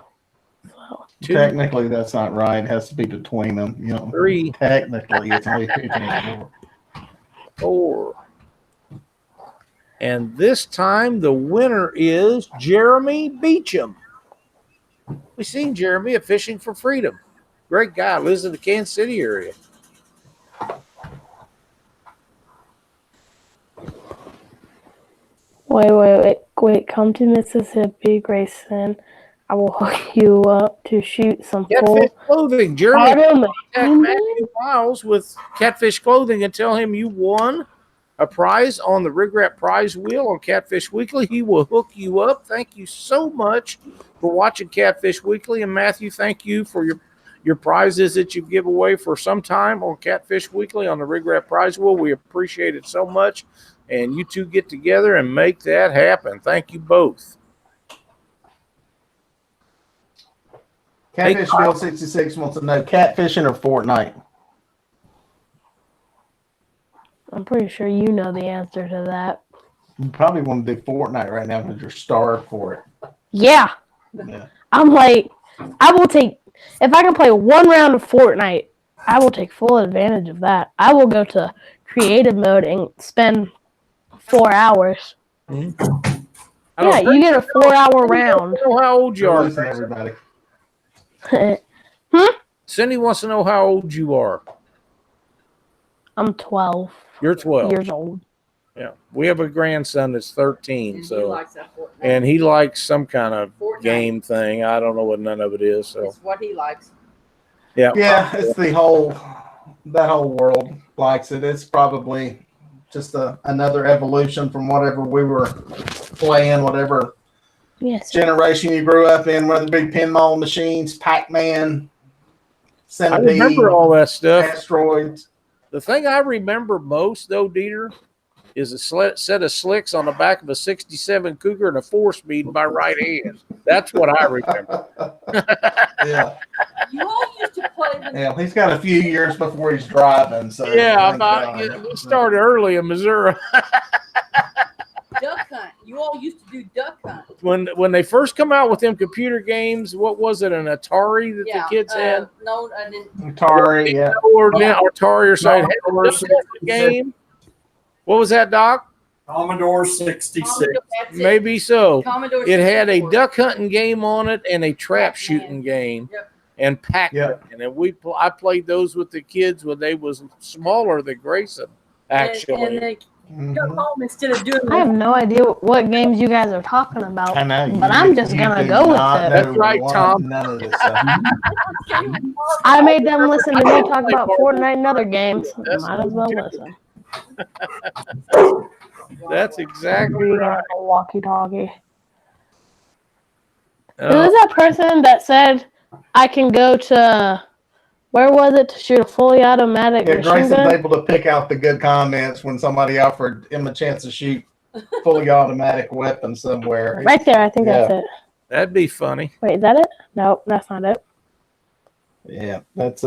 Technically, that's not right. It has to be between them. You know, 3, technically, it's only 2 more. 4. And this time the winner is Jeremy Beecham. We seen Jeremy at Fishing for Freedom. Great guy, lives in the Kansas City area. Wait. Come to Mississippi, Grayson. I will hook you up to shoot some Catfish Clothing. Jeremy, Auto contact Matthew Miles with Catfish Clothing and tell him you won a prize on the Rig Wrap prize wheel on Catfish Weekly. He will hook you up. Thank you so much for watching Catfish Weekly. And Matthew, thank you for your prizes that you give away for some time on Catfish Weekly on the Rig Wrap prize wheel. We appreciate it so much. And you two get together and make that happen. Thank you both. Catfish Bill 66 wants to know catfishing or Fortnite. I'm pretty sure you know the answer to that. You probably want to do Fortnite right now because you're starved for it. Yeah. I'm like, I will take, if I can play one round of Fortnite, I will take full advantage of that. I will go to creative mode and spend 4 hours. Mm-hmm. Yeah, you get a 4-hour round. I don't know how old you are. Listen, everybody. Cindy wants to know how old you are. I'm 12. You're 12 years old. Yeah, we have a grandson that's 13, And so he likes that Fortnite. and he likes some kind of Fortnite. game thing. I don't know what none of it is. So It's what he likes. yeah, It's that whole world likes it. It's probably just another evolution from whatever we were playing, whatever Yes. generation you grew up in, whether it be pinball machines, Pac-Man, I Centipede, remember all that stuff. asteroids. The thing I remember most, though, Dieter, is a set of slicks on the back of a 67 Cougar and a 4-speed in my right hand. That's what I remember. Yeah. You all used to play the Yeah, he's got a few years before he's driving. So Yeah, thank God. we started early in Missouri. duck hunt. You all used to do duck hunt. When they first come out with them computer games, what was it, an Atari that the kids had? No, I didn't. Atari, yeah. Or Atari or something. Commodore Game. What was that, Doc? Commodore 66. That's it. Maybe so. Commodore It had a 64. duck hunting game on it and a trap shooting game Yep. and Pac-Man. Yep. And I played those with the kids when they was smaller than Grayson, actually. And they go home instead of doing I have no idea what games you guys are talking about. I know. But I'm just gonna do go with not it. know That's right, Tom. None of this stuff. I made them listen to me talk about Fortnite and other games. Might as well listen. That's exactly Read right. on a walkie-talkie. Who Uh, was that person that said I can go to, where was it, to shoot a fully automatic Yeah, machine Grayson's gun? able to pick out the good comments when somebody offered him a chance to shoot fully automatic weapon somewhere. Right there, I think that's it. that'd be funny. Wait, is that it? Nope, that's not it. Yeah, that's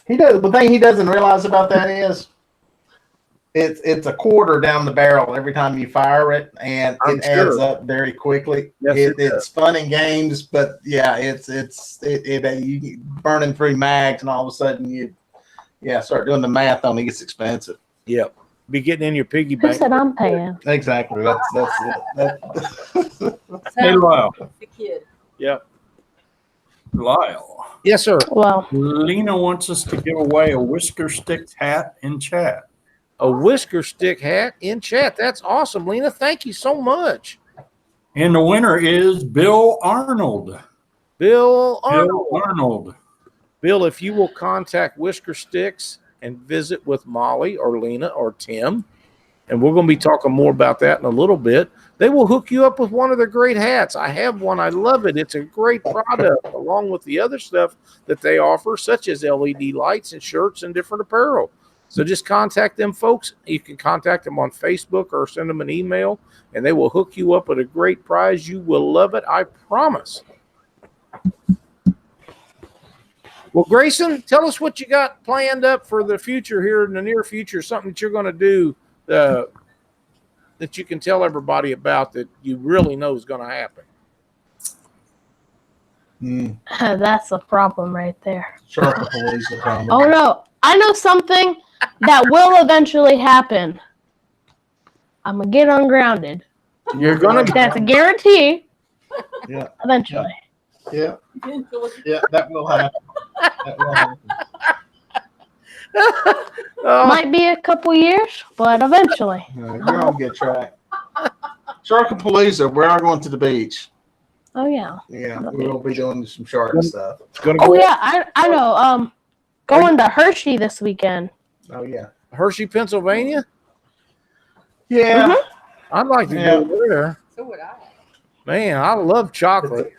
he does. The thing he doesn't realize about that is it's a quarter down the barrel every time you fire it, and I'm it adds sure. up very quickly. Yes, it It's fun in games, but yeah, you burning through mags, and all of a sudden you start doing the math on it. It's expensive. Yep. Be getting in your piggy Who bank. said I'm paying? Exactly. That's it. Hey, Lyle. the kid. Yep. Lyle. Yes, sir. Well, Lena wants us to give away a Whisker Sticks hat in chat. A whisker stick hat in chat. That's awesome, Lena. Thank you so much. And the winner is Bill Arnold. Bill Arnold. Bill Arnold. Bill, if you will contact Whisker Sticks and visit with Molly or Lena or Tim, and we're going to be talking more about that in a little bit, they will hook you up with one of their great hats. I have one. I love it. It's a great product along with the other stuff that they offer, such as LED lights and shirts and different apparel. So just contact them, folks. You can contact them on Facebook or send them an email, and they will hook you up with a great prize. You will love it, I promise. Well, Grayson, tell us what you got planned up for the future here in the near future, something that you're going to do that you can tell everybody about that you really know is going to happen. That's a problem right there. Sharkapalooza problem. Oh no, I know something that will eventually happen. I'm gonna get ungrounded. You're gonna. That's a guarantee. Yeah. Eventually. Yeah. Yeah, that will happen. That will happen. Might be a couple years, but eventually. You're on a good track. Sharkapalooza, we are going to the beach. Oh yeah. Yeah, we will be doing some shark stuff. Oh yeah, I know. Going to Hershey this weekend. Oh yeah. Hershey, Pennsylvania. Yeah. I'd like to go there. So would I. Man, I love chocolate.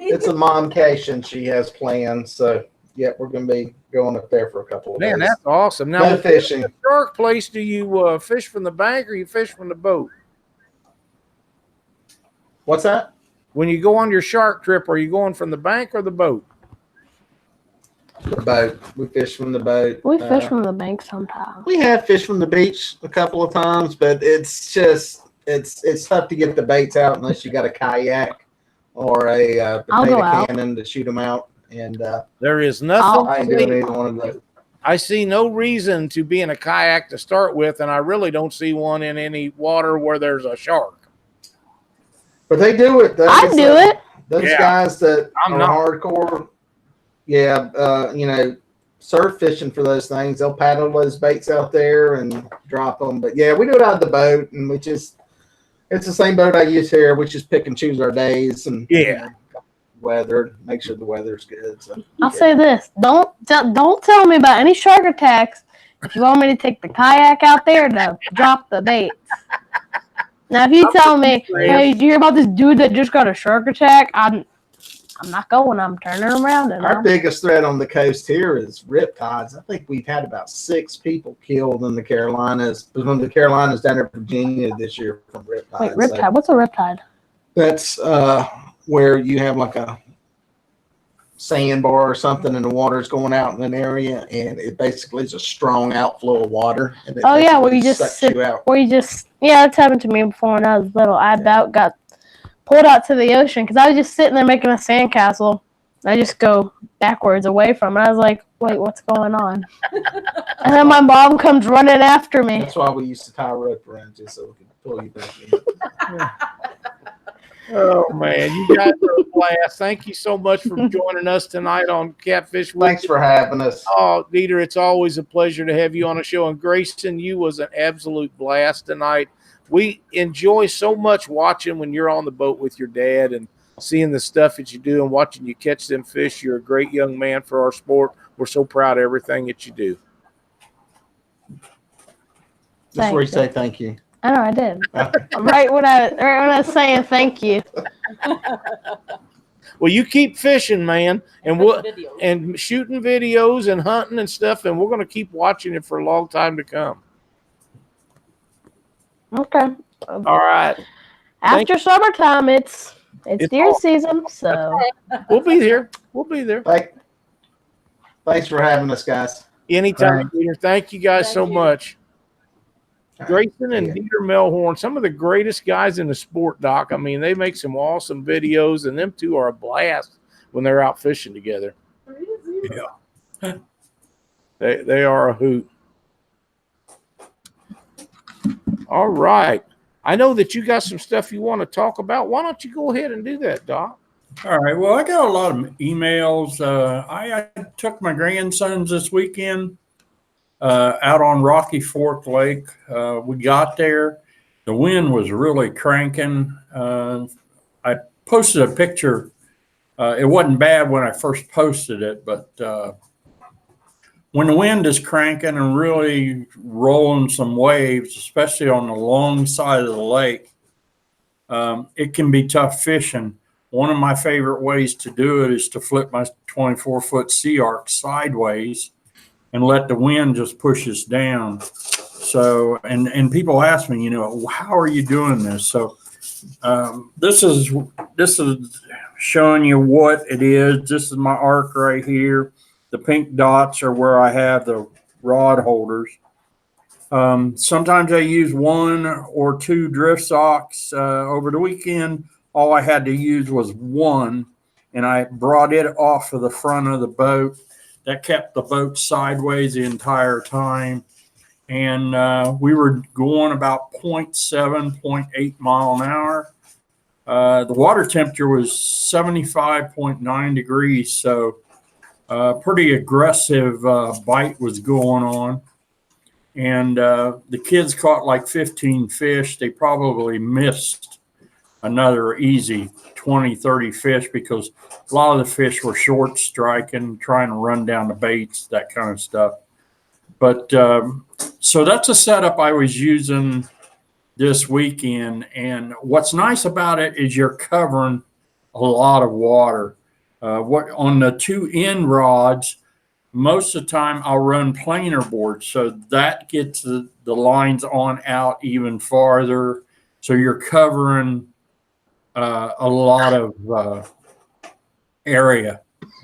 It's a momcation she has planned, so yeah, we're gonna be going up there for a couple of days. Man, that's awesome. Now, Go fishing. the shark place, do you fish from the bank or you fish from the boat? What's that? When you go on your shark trip, are you going from the bank or the boat? The boat. We fish from the boat. We fish from the bank sometimes. We have fished from the beach a couple of times, but it's just it's tough to get the baits out unless you got a kayak or a potato cannon to shoot them out. And there is nothing. I ain't doing either one of those. I see no reason to be in a kayak to start with, and I really don't see one in any water where there's a shark. But they do it. I do it. Those guys that I'm are not hardcore, surf fishing for those things. They'll paddle those baits out there and drop them. But yeah, we do it out of the boat, and it's the same boat I use here. We just pick and choose our days and weather. Make sure the weather's good. So I'll say this: don't tell me about any shark attacks if you want me to take the kayak out there to drop the baits. Now, if you tell me, hey, did you hear about this dude that just got a shark attack? I'm not going. I'm turning around. Our biggest threat on the coast here is riptides. I think we've had about 6 people killed in the Carolinas, from the Carolinas down to Virginia this year from riptides. Wait, riptide? So what's a riptide? That's where you have like a sandbar or something and the water's going out in an area, and it basically is a strong outflow of water. And it where you just that's happened to me before when I was little. I about got pulled out to the ocean because I was just sitting there making a sandcastle. I just go backwards away from it. I was like, wait, what's going on? And then my mom comes running after me. That's why we used to tie a rope around you so we could pull you back in. Oh man, you guys are a blast. Thank you so much for joining us tonight on Catfish Week. Thanks for having us. Oh, Dieter, it's always a pleasure to have you on the show. And Grayson, you was an absolute blast tonight. We enjoy so much watching when you're on the boat with your dad and seeing the stuff that you do and watching you catch them fish. You're a great young man for our sport. We're so proud of everything that you do. That's where you say thank you. I know I did. right when I was saying thank you. Well, you keep fishing, man, and and shooting videos and hunting and stuff, and we're going to keep watching it for a long time to come. Okay. All right. After summertime, it's deer season, so we'll be here. We'll be there. Thanks for having us, guys. Anytime, Dieter. Thank you guys so much. Gracen and Dieter Melhorn, some of the greatest guys in the sport, Doc. I mean, they make some awesome videos, and them two are a blast when they're out fishing together. Yeah. They are a hoot. All right. I know that you got some stuff you want to talk about. Why don't you go ahead and do that, Doc? All right. Well, I got a lot of emails. I took my grandsons this weekend out on Rocky Fork Lake. We got there. The wind was really cranking. I posted a picture. It wasn't bad when I first posted it, but when the wind is cranking and really rolling some waves, especially on the long side of the lake, it can be tough fishing. One of my favorite ways to do it is to flip my 24-foot Sea Arc sideways and let the wind just push us down. So, and people ask me, how are you doing this? So this is showing you what it is. This is my arc right here. The pink dots are where I have the rod holders. Sometimes I use 1 or 2 drift socks. Over the weekend, all I had to use was 1. and I brought it off of the front of the boat. That kept the boat sideways the entire time. And we were going about 0.7, 0.8 mile an hour. The water temperature was 75.9 degrees, so pretty aggressive bite was going on. And the kids caught like 15 fish. They probably missed another easy 20, 30 fish because a lot of the fish were short striking, trying to run down the baits, that kind of stuff. But so that's a setup I was using this weekend. And what's nice about it is you're covering a lot of water. What on the two end rods, most of the time I'll run planer boards. So that gets the lines on out even farther. So you're covering a lot of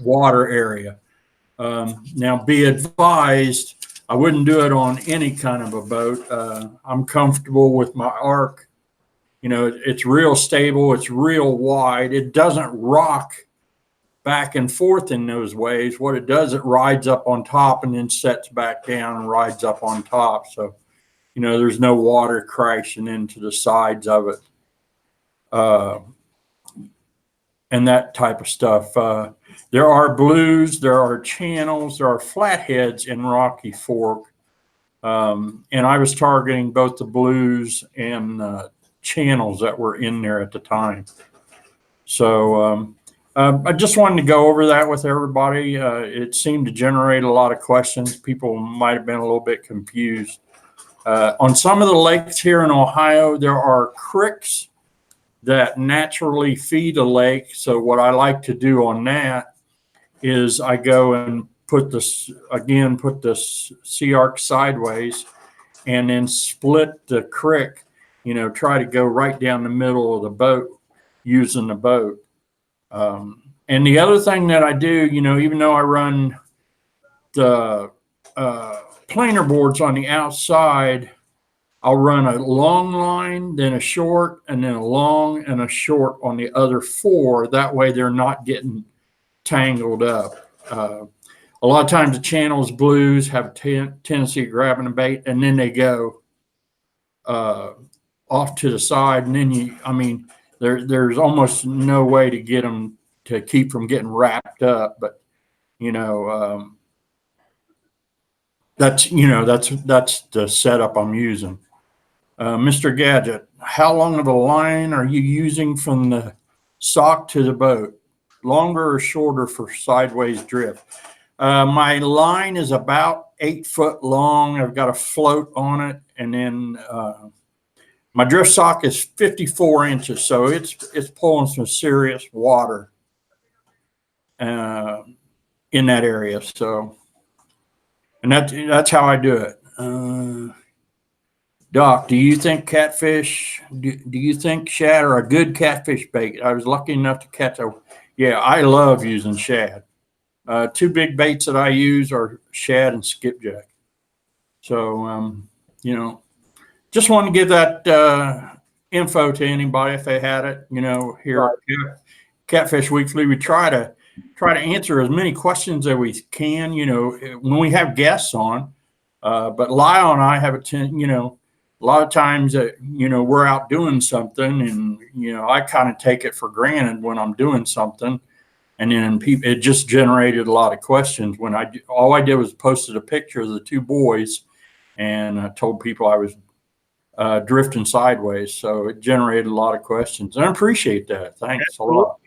water area. Now be advised, I wouldn't do it on any kind of a boat. I'm comfortable with my arc. You know, it's real stable. It's real wide. It doesn't rock back and forth in those waves. What it does, it rides up on top and then sets back down and rides up on top. So, you know, there's no water crashing into the sides of it. And that type of stuff. There are blues, there are channels, there are flatheads in Rocky Fork. And I was targeting both the blues and channels that were in there at the time. So I just wanted to go over that with everybody. It seemed to generate a lot of questions. People might have been a little bit confused. On some of the lakes here in Ohio, there are creeks that naturally feed a lake. So what I like to do on that is I go and put this C-arc sideways and then split the creek, you know, try to go right down the middle of the boat using the boat. And the other thing that I do, you know, even though I run the planer boards on the outside, I'll run a long line, then a short, and then a long and a short on the other four. That way they're not getting tangled up. A lot of times the channels blues have a tendency of grabbing a bait, and then they go off to the side. And then there's almost no way to get them to keep from getting wrapped up. But, you know, that's the setup I'm using. Mr. Gadget, how long of a line are you using from the sock to the boat? Longer or shorter for sideways drift? My line is about 8 foot long. I've got a float on it. And then my drift sock is 54 inches. So it's pulling some serious water in that area. So, and that's how I do it. Doc, do you think catfish, do you think shad are a good catfish bait? I was lucky enough to catch yeah, I love using shad. Two big baits that I use are shad and skipjack. So, you know, just want to give that info to anybody if they had it. You know, here at Catfish Weekly, we try to answer as many questions as we can, you know, when we have guests on. But Lyle and I have a lot of times that, you know, we're out doing something and, you know, I kind of take it for granted when I'm doing something. And then it just generated a lot of questions when all I did was posted a picture of the two boys and I told people I was drifting sideways. So it generated a lot of questions. And I appreciate that. Thanks a lot.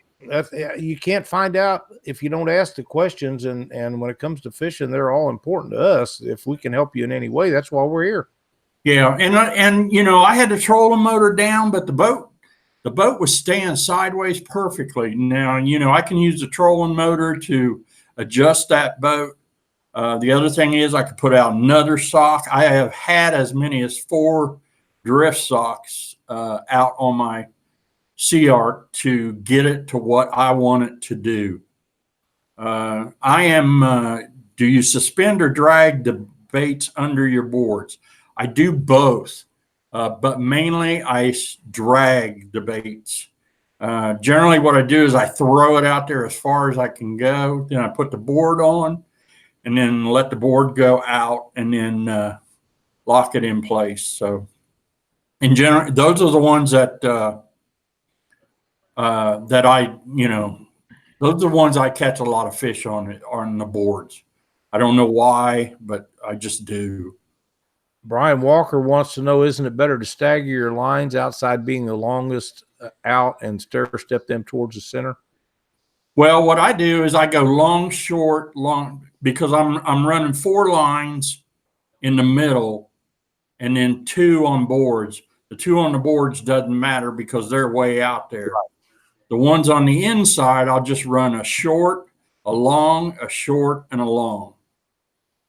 You can't find out if you don't ask the questions. And when it comes to fishing, they're all important to us. If we can help you in any way, that's why we're here. Yeah, and you know, I had the trolling motor down, but the boat was staying sideways perfectly. Now, you know, I can use the trolling motor to adjust that boat. The other thing is I could put out another sock. I have had as many as 4 drift socks out on my C-arc to get it to what I want it to do. Do you suspend or drag the baits under your boards? I do both, but mainly I drag the baits. Generally, what I do is I throw it out there as far as I can go. Then I put the board on, and then let the board go out, and then lock it in place. So, in general, those are the ones that that I, those are the ones I catch a lot of fish on the boards. I don't know why, but I just do. Brian Walker wants to know, isn't it better to stagger your lines outside being the longest out and stair step them towards the center? Well, what I do is I go long, short, long, because I'm running 4 lines in the middle and then 2 on boards. The 2 on the boards doesn't matter because they're way out there. The ones on the inside, I'll just run a short, a long, a short, and a long.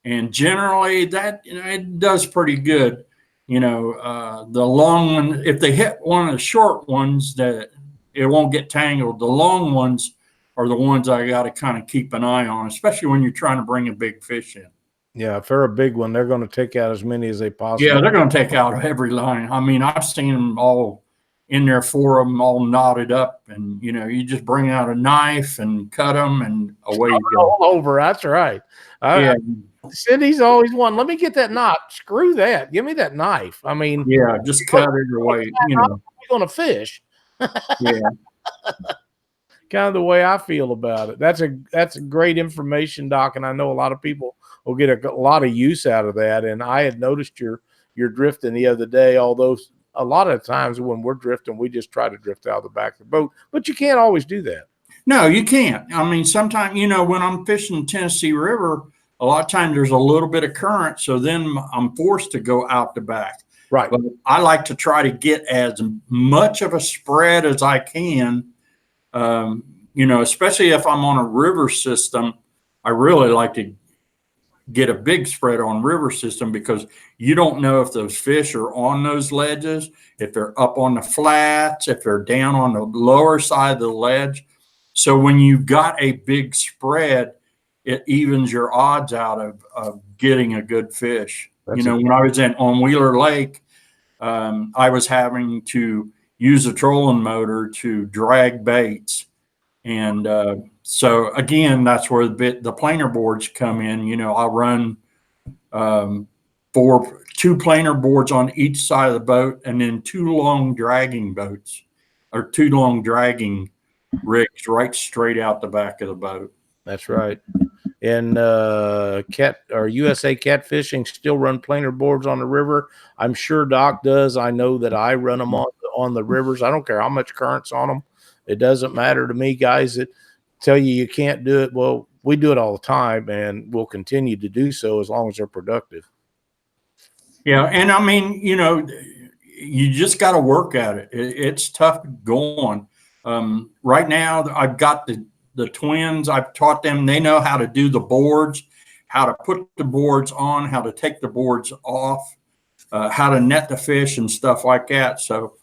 And generally that, it does pretty good. The long one, if they hit one of the short ones, that it won't get tangled. The long ones are the ones I got to kind of keep an eye on, especially when you're trying to bring a big fish in. Yeah, if they're a big one, they're going to take out as many as they possibly Yeah, they're going to take out every line. I mean, I've seen them all in there, 4 of them all knotted up, and you just bring out a knife and cut them, and away you go. All over. That's right. Yeah. Cindy's always one. Let me get that knot. Screw that. Give me that knife. I mean, yeah, just cut it away. You're going to fish. Yeah. Kind of the way I feel about it. That's a great information, Doc, and I know a lot of people will get a lot of use out of that. And I had noticed your drifting the other day, although a lot of times when we're drifting, we just try to drift out of the back of the boat, but you can't always do that. No, you can't. I mean, sometimes, when I'm fishing the Tennessee River, a lot of times there's a little bit of current, so then I'm forced to go out the back. Right. But I like to try to get as much of a spread as I can. Especially if I'm on a river system, I really like to get a big spread on river system because you don't know if those fish are on those ledges, if they're up on the flats, if they're down on the lower side of the ledge. So when you've got a big spread, it evens your odds out of getting a good fish. When I was on Wheeler Lake, I was having to use a trolling motor to drag baits. And so again, that's where the planer boards come in. I'll run 2 planer boards on each side of the boat, and then 2 long dragging boats, or 2 long dragging rigs right straight out the back of the boat. That's right. And USA Catfishing still run planer boards on the river. I'm sure Doc does. I know that I run them on the rivers. I don't care how much current's on them. It doesn't matter to me. Guys that tell you can't do it, well, we do it all the time, and we'll continue to do so as long as they're productive. Yeah, and I mean, you just got to work at it. It's tough going. Right now, I've got the twins. I've taught them. They know how to do the boards, how to put the boards on, how to take the boards off, how to net the fish and stuff like that. So,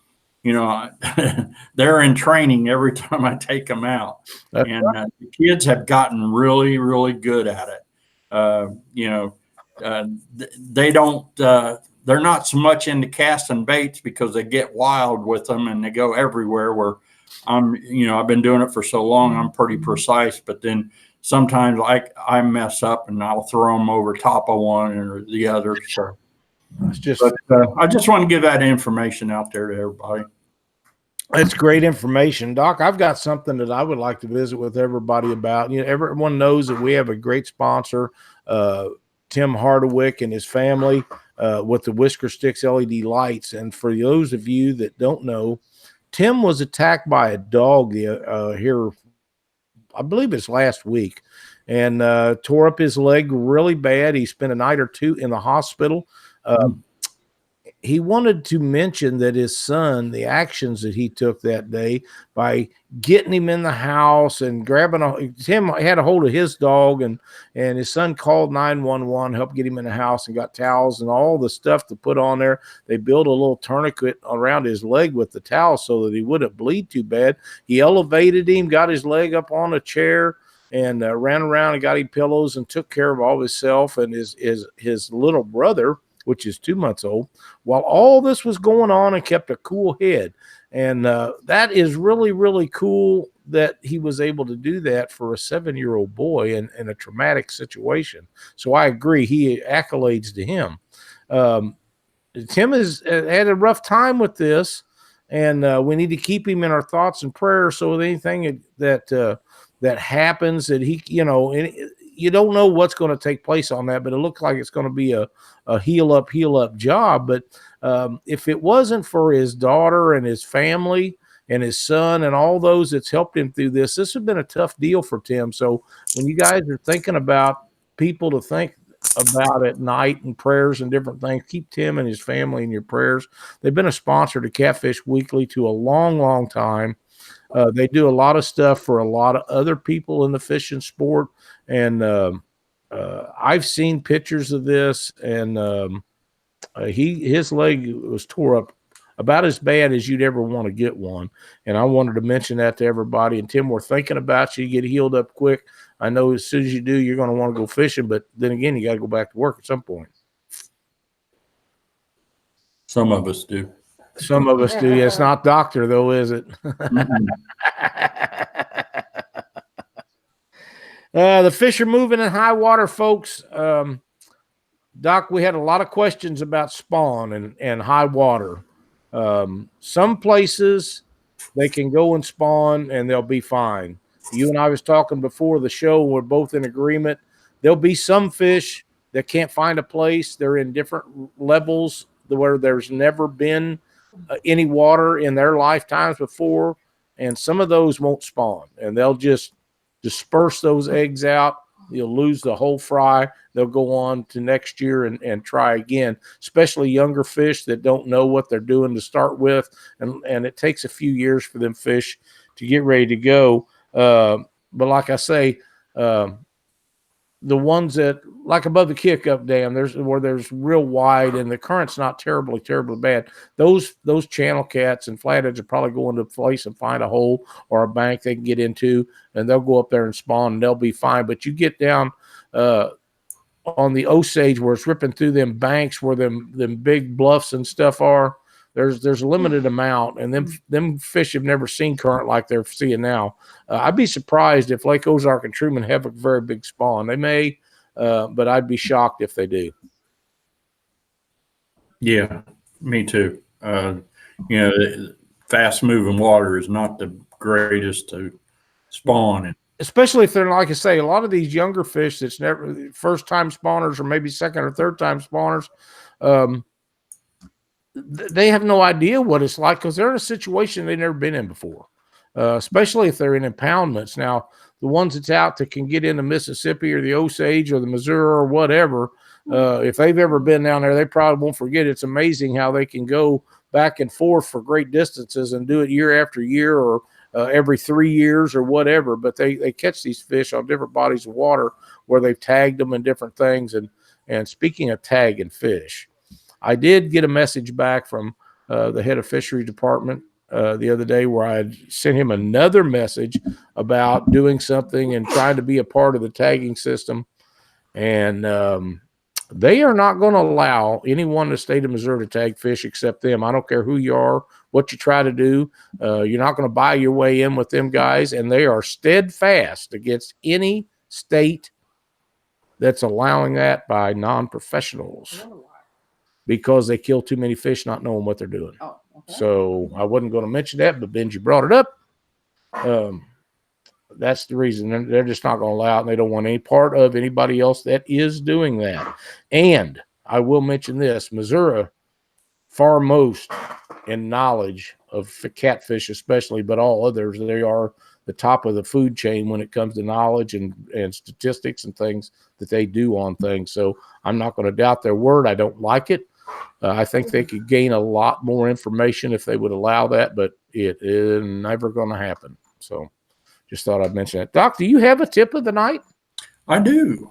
they're in training every time I take them out. That's and right. The kids have gotten really, really good at it. They don't, they're not so much into casting baits because they get wild with them and they go everywhere, where I've been doing it for so long, I'm pretty precise, but then sometimes I mess up and I'll throw them over top of one or the other. So I just want to give that information out there to everybody. It's great information, Doc. I've got something that I would like to visit with everybody about. Everyone knows that we have a great sponsor, Tim Hardwick and his family, with the Whisker Sticks LED lights. And for those of you that don't know, Tim was attacked by a dog here, I believe it's last week, and tore up his leg really bad. He spent a night or 2 in the hospital. He wanted to mention that his son, the actions that he took that day by getting him in the house and grabbing Tim had a hold of his dog, and his son called 911, helped get him in the house, and got towels and all the stuff to put on there. They built a little tourniquet around his leg with the towel so that he wouldn't bleed too bad. He elevated him, got his leg up on a chair, and ran around and got him pillows and took care of all himself. And his little brother, which is 2 months old, while all this was going on, and kept a cool head. And that is really, really cool that he was able to do that for a 7-year-old boy in a traumatic situation. So I agree. Accolades to him. Tim has had a rough time with this, and we need to keep him in our thoughts and prayers. So with anything that happens, that he, you don't know what's going to take place on that, but it looks like it's going to be a heal up job. But if it wasn't for his daughter and his family and his son and all those that's helped him through this has been a tough deal for Tim. So when you guys are thinking about people to think about at night and prayers and different things, keep Tim and his family in your prayers. They've been a sponsor to Catfish Weekly to a long, long time. They do a lot of stuff for a lot of other people in the fishing sport. And I've seen pictures of this, and his leg was tore up about as bad as you'd ever want to get one. And I wanted to mention that to everybody. And Tim, we're thinking about you. Get healed up quick. I know as soon as you do, you're going to want to go fishing, but then again, you got to go back to work at some point. Some of us do. Some of us do. Yeah, it's not doctor though, is it? The fish are moving in high water, folks. Doc, we had a lot of questions about spawn and high water. Some places they can go and spawn and they'll be fine. You and I was talking before the show. We're both in agreement. There'll be some fish that can't find a place. They're in different levels where there's never been any water in their lifetimes before. And some of those won't spawn, and they'll just disperse those eggs out. You'll lose the whole fry. They'll go on to next year and try again, especially younger fish that don't know what they're doing to start with. And it takes a few years for them fish to get ready to go. But like I say, the ones that like above the kick up dam, there's real wide and the current's not terribly bad. Those channel cats and flatheads are probably going to a place and find a hole or a bank they can get into, and they'll go up there and spawn and they'll be fine. But you get down on the Osage where it's ripping through them banks where them big bluffs and stuff are. There's a limited amount, and them fish have never seen current like they're seeing now. I'd be surprised if Lake Ozark and Truman have a very big spawn. They may, but I'd be shocked if they do. Yeah, me too. Fast moving water is not the greatest to spawn in. Especially if they're, like I say, a lot of these younger fish that's never first time spawners or maybe second or third time spawners, they have no idea what it's like because they're in a situation they've never been in before, especially if they're in impoundments. Now, the ones that's out that can get into Mississippi or the Osage or the Missouri or whatever, if they've ever been down there, they probably won't forget. It's amazing how they can go back and forth for great distances and do it year after year or every 3 years or whatever. But they catch these fish on different bodies of water where they've tagged them and different things. And speaking of tagging fish, I did get a message back from the head of fishery department the other day where I had sent him another message about doing something and trying to be a part of the tagging system. And they are not going to allow anyone in the state of Missouri to tag fish except them. I don't care who you are, what you try to do. You're not going to buy your way in with them guys. And they are steadfast against any state that's allowing that by non-professionals. Because they kill too many fish not knowing what they're doing. Oh, okay. So I wasn't going to mention that, but Benji brought it up. That's the reason. They're just not going to allow it, and they don't want any part of anybody else that is doing that. And I will mention this, Missouri, far most in knowledge of catfish especially, but all others, they are the top of the food chain when it comes to knowledge and statistics and things that they do on things. So I'm not going to doubt their word. I don't like it. I think they could gain a lot more information if they would allow that, but it is never going to happen. So just thought I'd mention that. Doc, do you have a tip of the night? I do.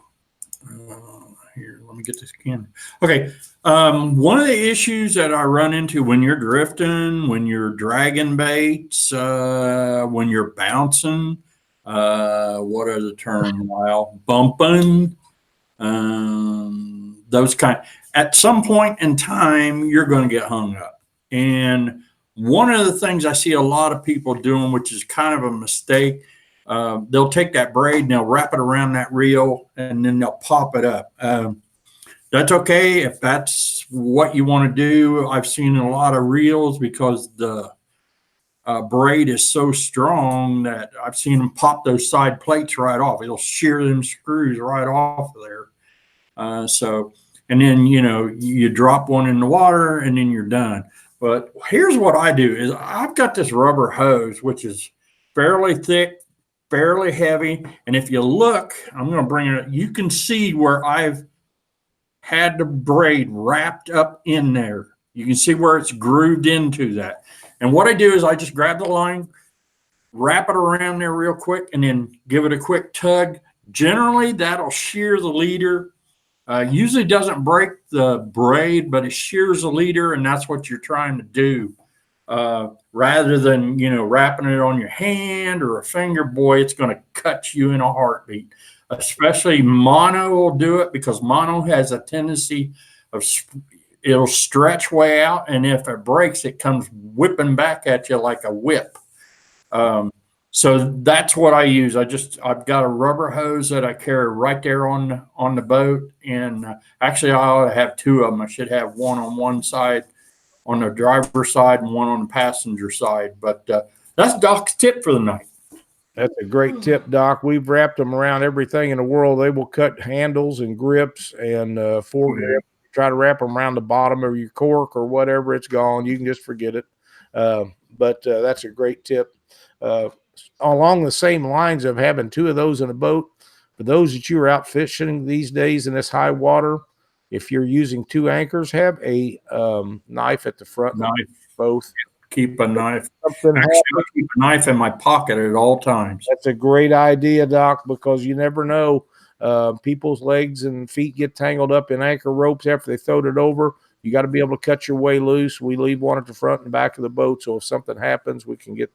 Here, let me get this again. Okay. One of the issues that I run into when you're drifting, when you're dragging baits, when you're bouncing, what are the term? Bumping, those kind. At some point in time, you're going to get hung up. And one of the things I see a lot of people doing, which is kind of a mistake, they'll take that braid and they'll wrap it around that reel and then they'll pop it up. That's okay if that's what you want to do. I've seen a lot of reels because the braid is so strong that I've seen them pop those side plates right off. It'll shear them screws right off of there. And then, you drop one in the water and then you're done. But here's what I do is I've got this rubber hose, which is fairly thick, fairly heavy. And if you look, I'm going to bring it up. You can see where I've had the braid wrapped up in there. You can see where it's grooved into that. And what I do is I just grab the line, wrap it around there real quick, and then give it a quick tug. Generally, that'll shear the leader. Usually doesn't break the braid, but it shears the leader, and that's what you're trying to do. Rather than, wrapping it on your hand or a finger, boy, it's going to cut you in a heartbeat. Especially mono will do it because mono has a tendency of it'll stretch way out, and if it breaks, it comes whipping back at you like a whip. So that's what I use. I've got a rubber hose that I carry right there on the boat, and actually I ought to have two of them. I should have one on one side, on the driver's side, and one on the passenger side. But that's Doc's tip for the night. That's a great tip, Doc. We've wrapped them around everything in the world. They will cut handles and grips and foregrip. Try to wrap them around the bottom of your cork or whatever, it's gone. You can just forget it. But that's a great tip. Along the same lines of having two of those in a boat, for those that you are out fishing these days in this high water, if you're using two anchors, have a knife at the front. Knife. Both. Keep a knife. Actually, I keep a knife in my pocket at all times. That's a great idea, Doc, because you never know. People's legs and feet get tangled up in anchor ropes after they throwed it over. You got to be able to cut your way loose. We leave one at the front and back of the boat, so if something happens, we can get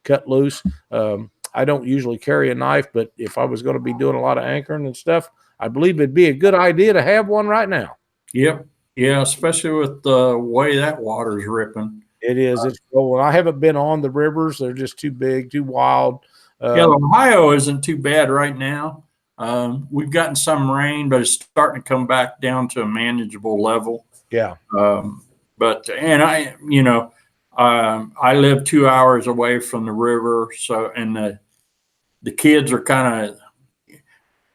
cut loose. I don't usually carry a knife, but if I was going to be doing a lot of anchoring and stuff, I believe it'd be a good idea to have one right now. Yep. Yeah, especially with the way that water's ripping. It is. It's cold. I haven't been on the rivers. They're just too big, too wild. Ohio isn't too bad right now. We've gotten some rain, but it's starting to come back down to a manageable level. Yeah. I live 2 hours away from the river. So, and the kids are kind of,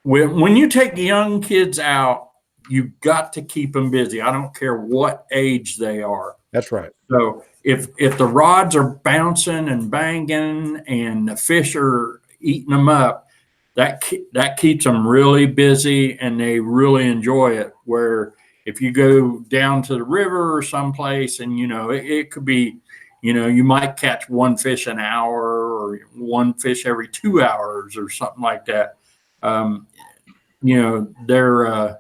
when you take young kids out, you've got to keep them busy. I don't care what age they are. That's right. So if the rods are bouncing and banging and the fish are eating them up, that keeps them really busy and they really enjoy it. Where if you go down to the river or someplace and, it could be, you might catch one fish an hour or one fish every 2 hours or something like that. Their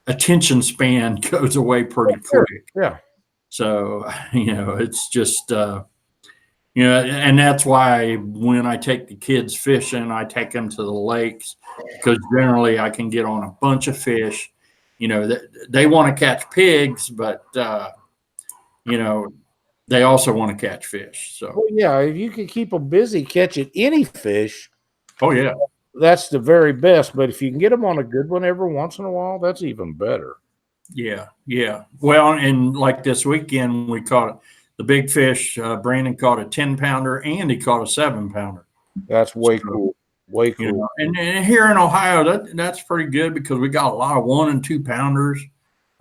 attention span goes away pretty quick. Yeah. So, it's just, and that's why when I take the kids fishing, I take them to the lakes because generally I can get on a bunch of fish. They want to catch pigs, but, they also want to catch fish. So, well, yeah, if you can keep them busy catching any fish. Oh, yeah. That's the very best. But if you can get them on a good one every once in a while, that's even better. Yeah. Yeah. Well, and like this weekend, we caught the big fish. Brandon caught a 10-pounder and he caught a 7-pounder. That's way cool. Way cool. And here in Ohio, that's pretty good because we got a lot of 1- and 2-pounders.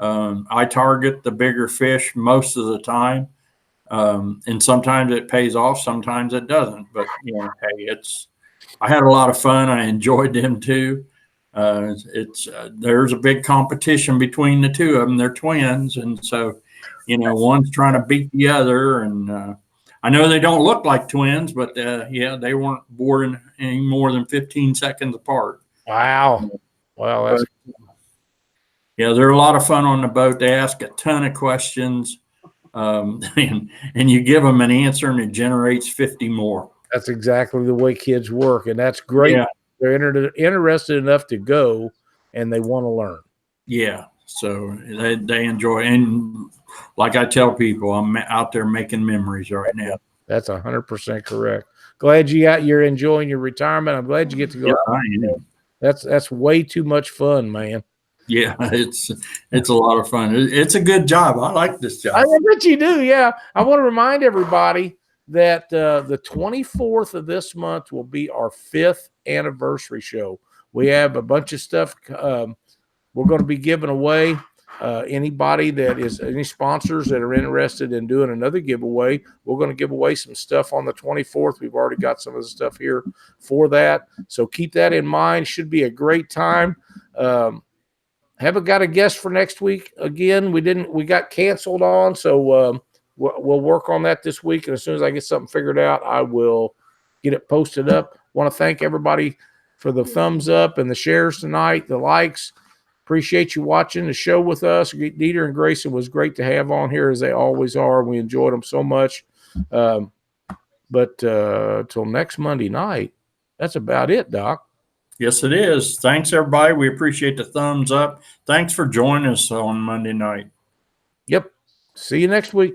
I target the bigger fish most of the time. And sometimes it pays off, sometimes it doesn't. But, hey, I had a lot of fun. I enjoyed them too. There's a big competition between the two of them. They're twins. And so, one's trying to beat the other. And I know they don't look like twins, but they weren't born any more than 15 seconds apart. Wow. Well, that's they're a lot of fun on the boat. They ask a ton of questions. And you give them an answer and it generates 50 more. That's exactly the way kids work. And that's great. Yeah. They're interested enough to go and they want to learn. Yeah. So they enjoy, and like I tell people, I'm out there making memories right now. That's 100% correct. Glad you're enjoying your retirement. I'm glad you get to go. Yeah, I am. That's way too much fun, man. Yeah, it's a lot of fun. It's a good job. I like this job. I bet you do. Yeah. I want to remind everybody that the 24th of this month will be our 5th anniversary show. We have a bunch of stuff we're going to be giving away. Anybody that is any sponsors that are interested in doing another giveaway, we're going to give away some stuff on the 24th. We've already got some of the stuff here for that. So keep that in mind. Should be a great time. Haven't got a guest for next week. Again, we got canceled on. So we'll work on that this week. And as soon as I get something figured out, I will get it posted up. Want to thank everybody for the thumbs up and the shares tonight, the likes. Appreciate you watching the show with us. Dieter and Grayson was great to have on here, as they always are. We enjoyed them so much. But till next Monday night, that's about it, Doc. Yes, it is. Thanks, everybody. We appreciate the thumbs up. Thanks for joining us on Monday night. Yep. See you next week.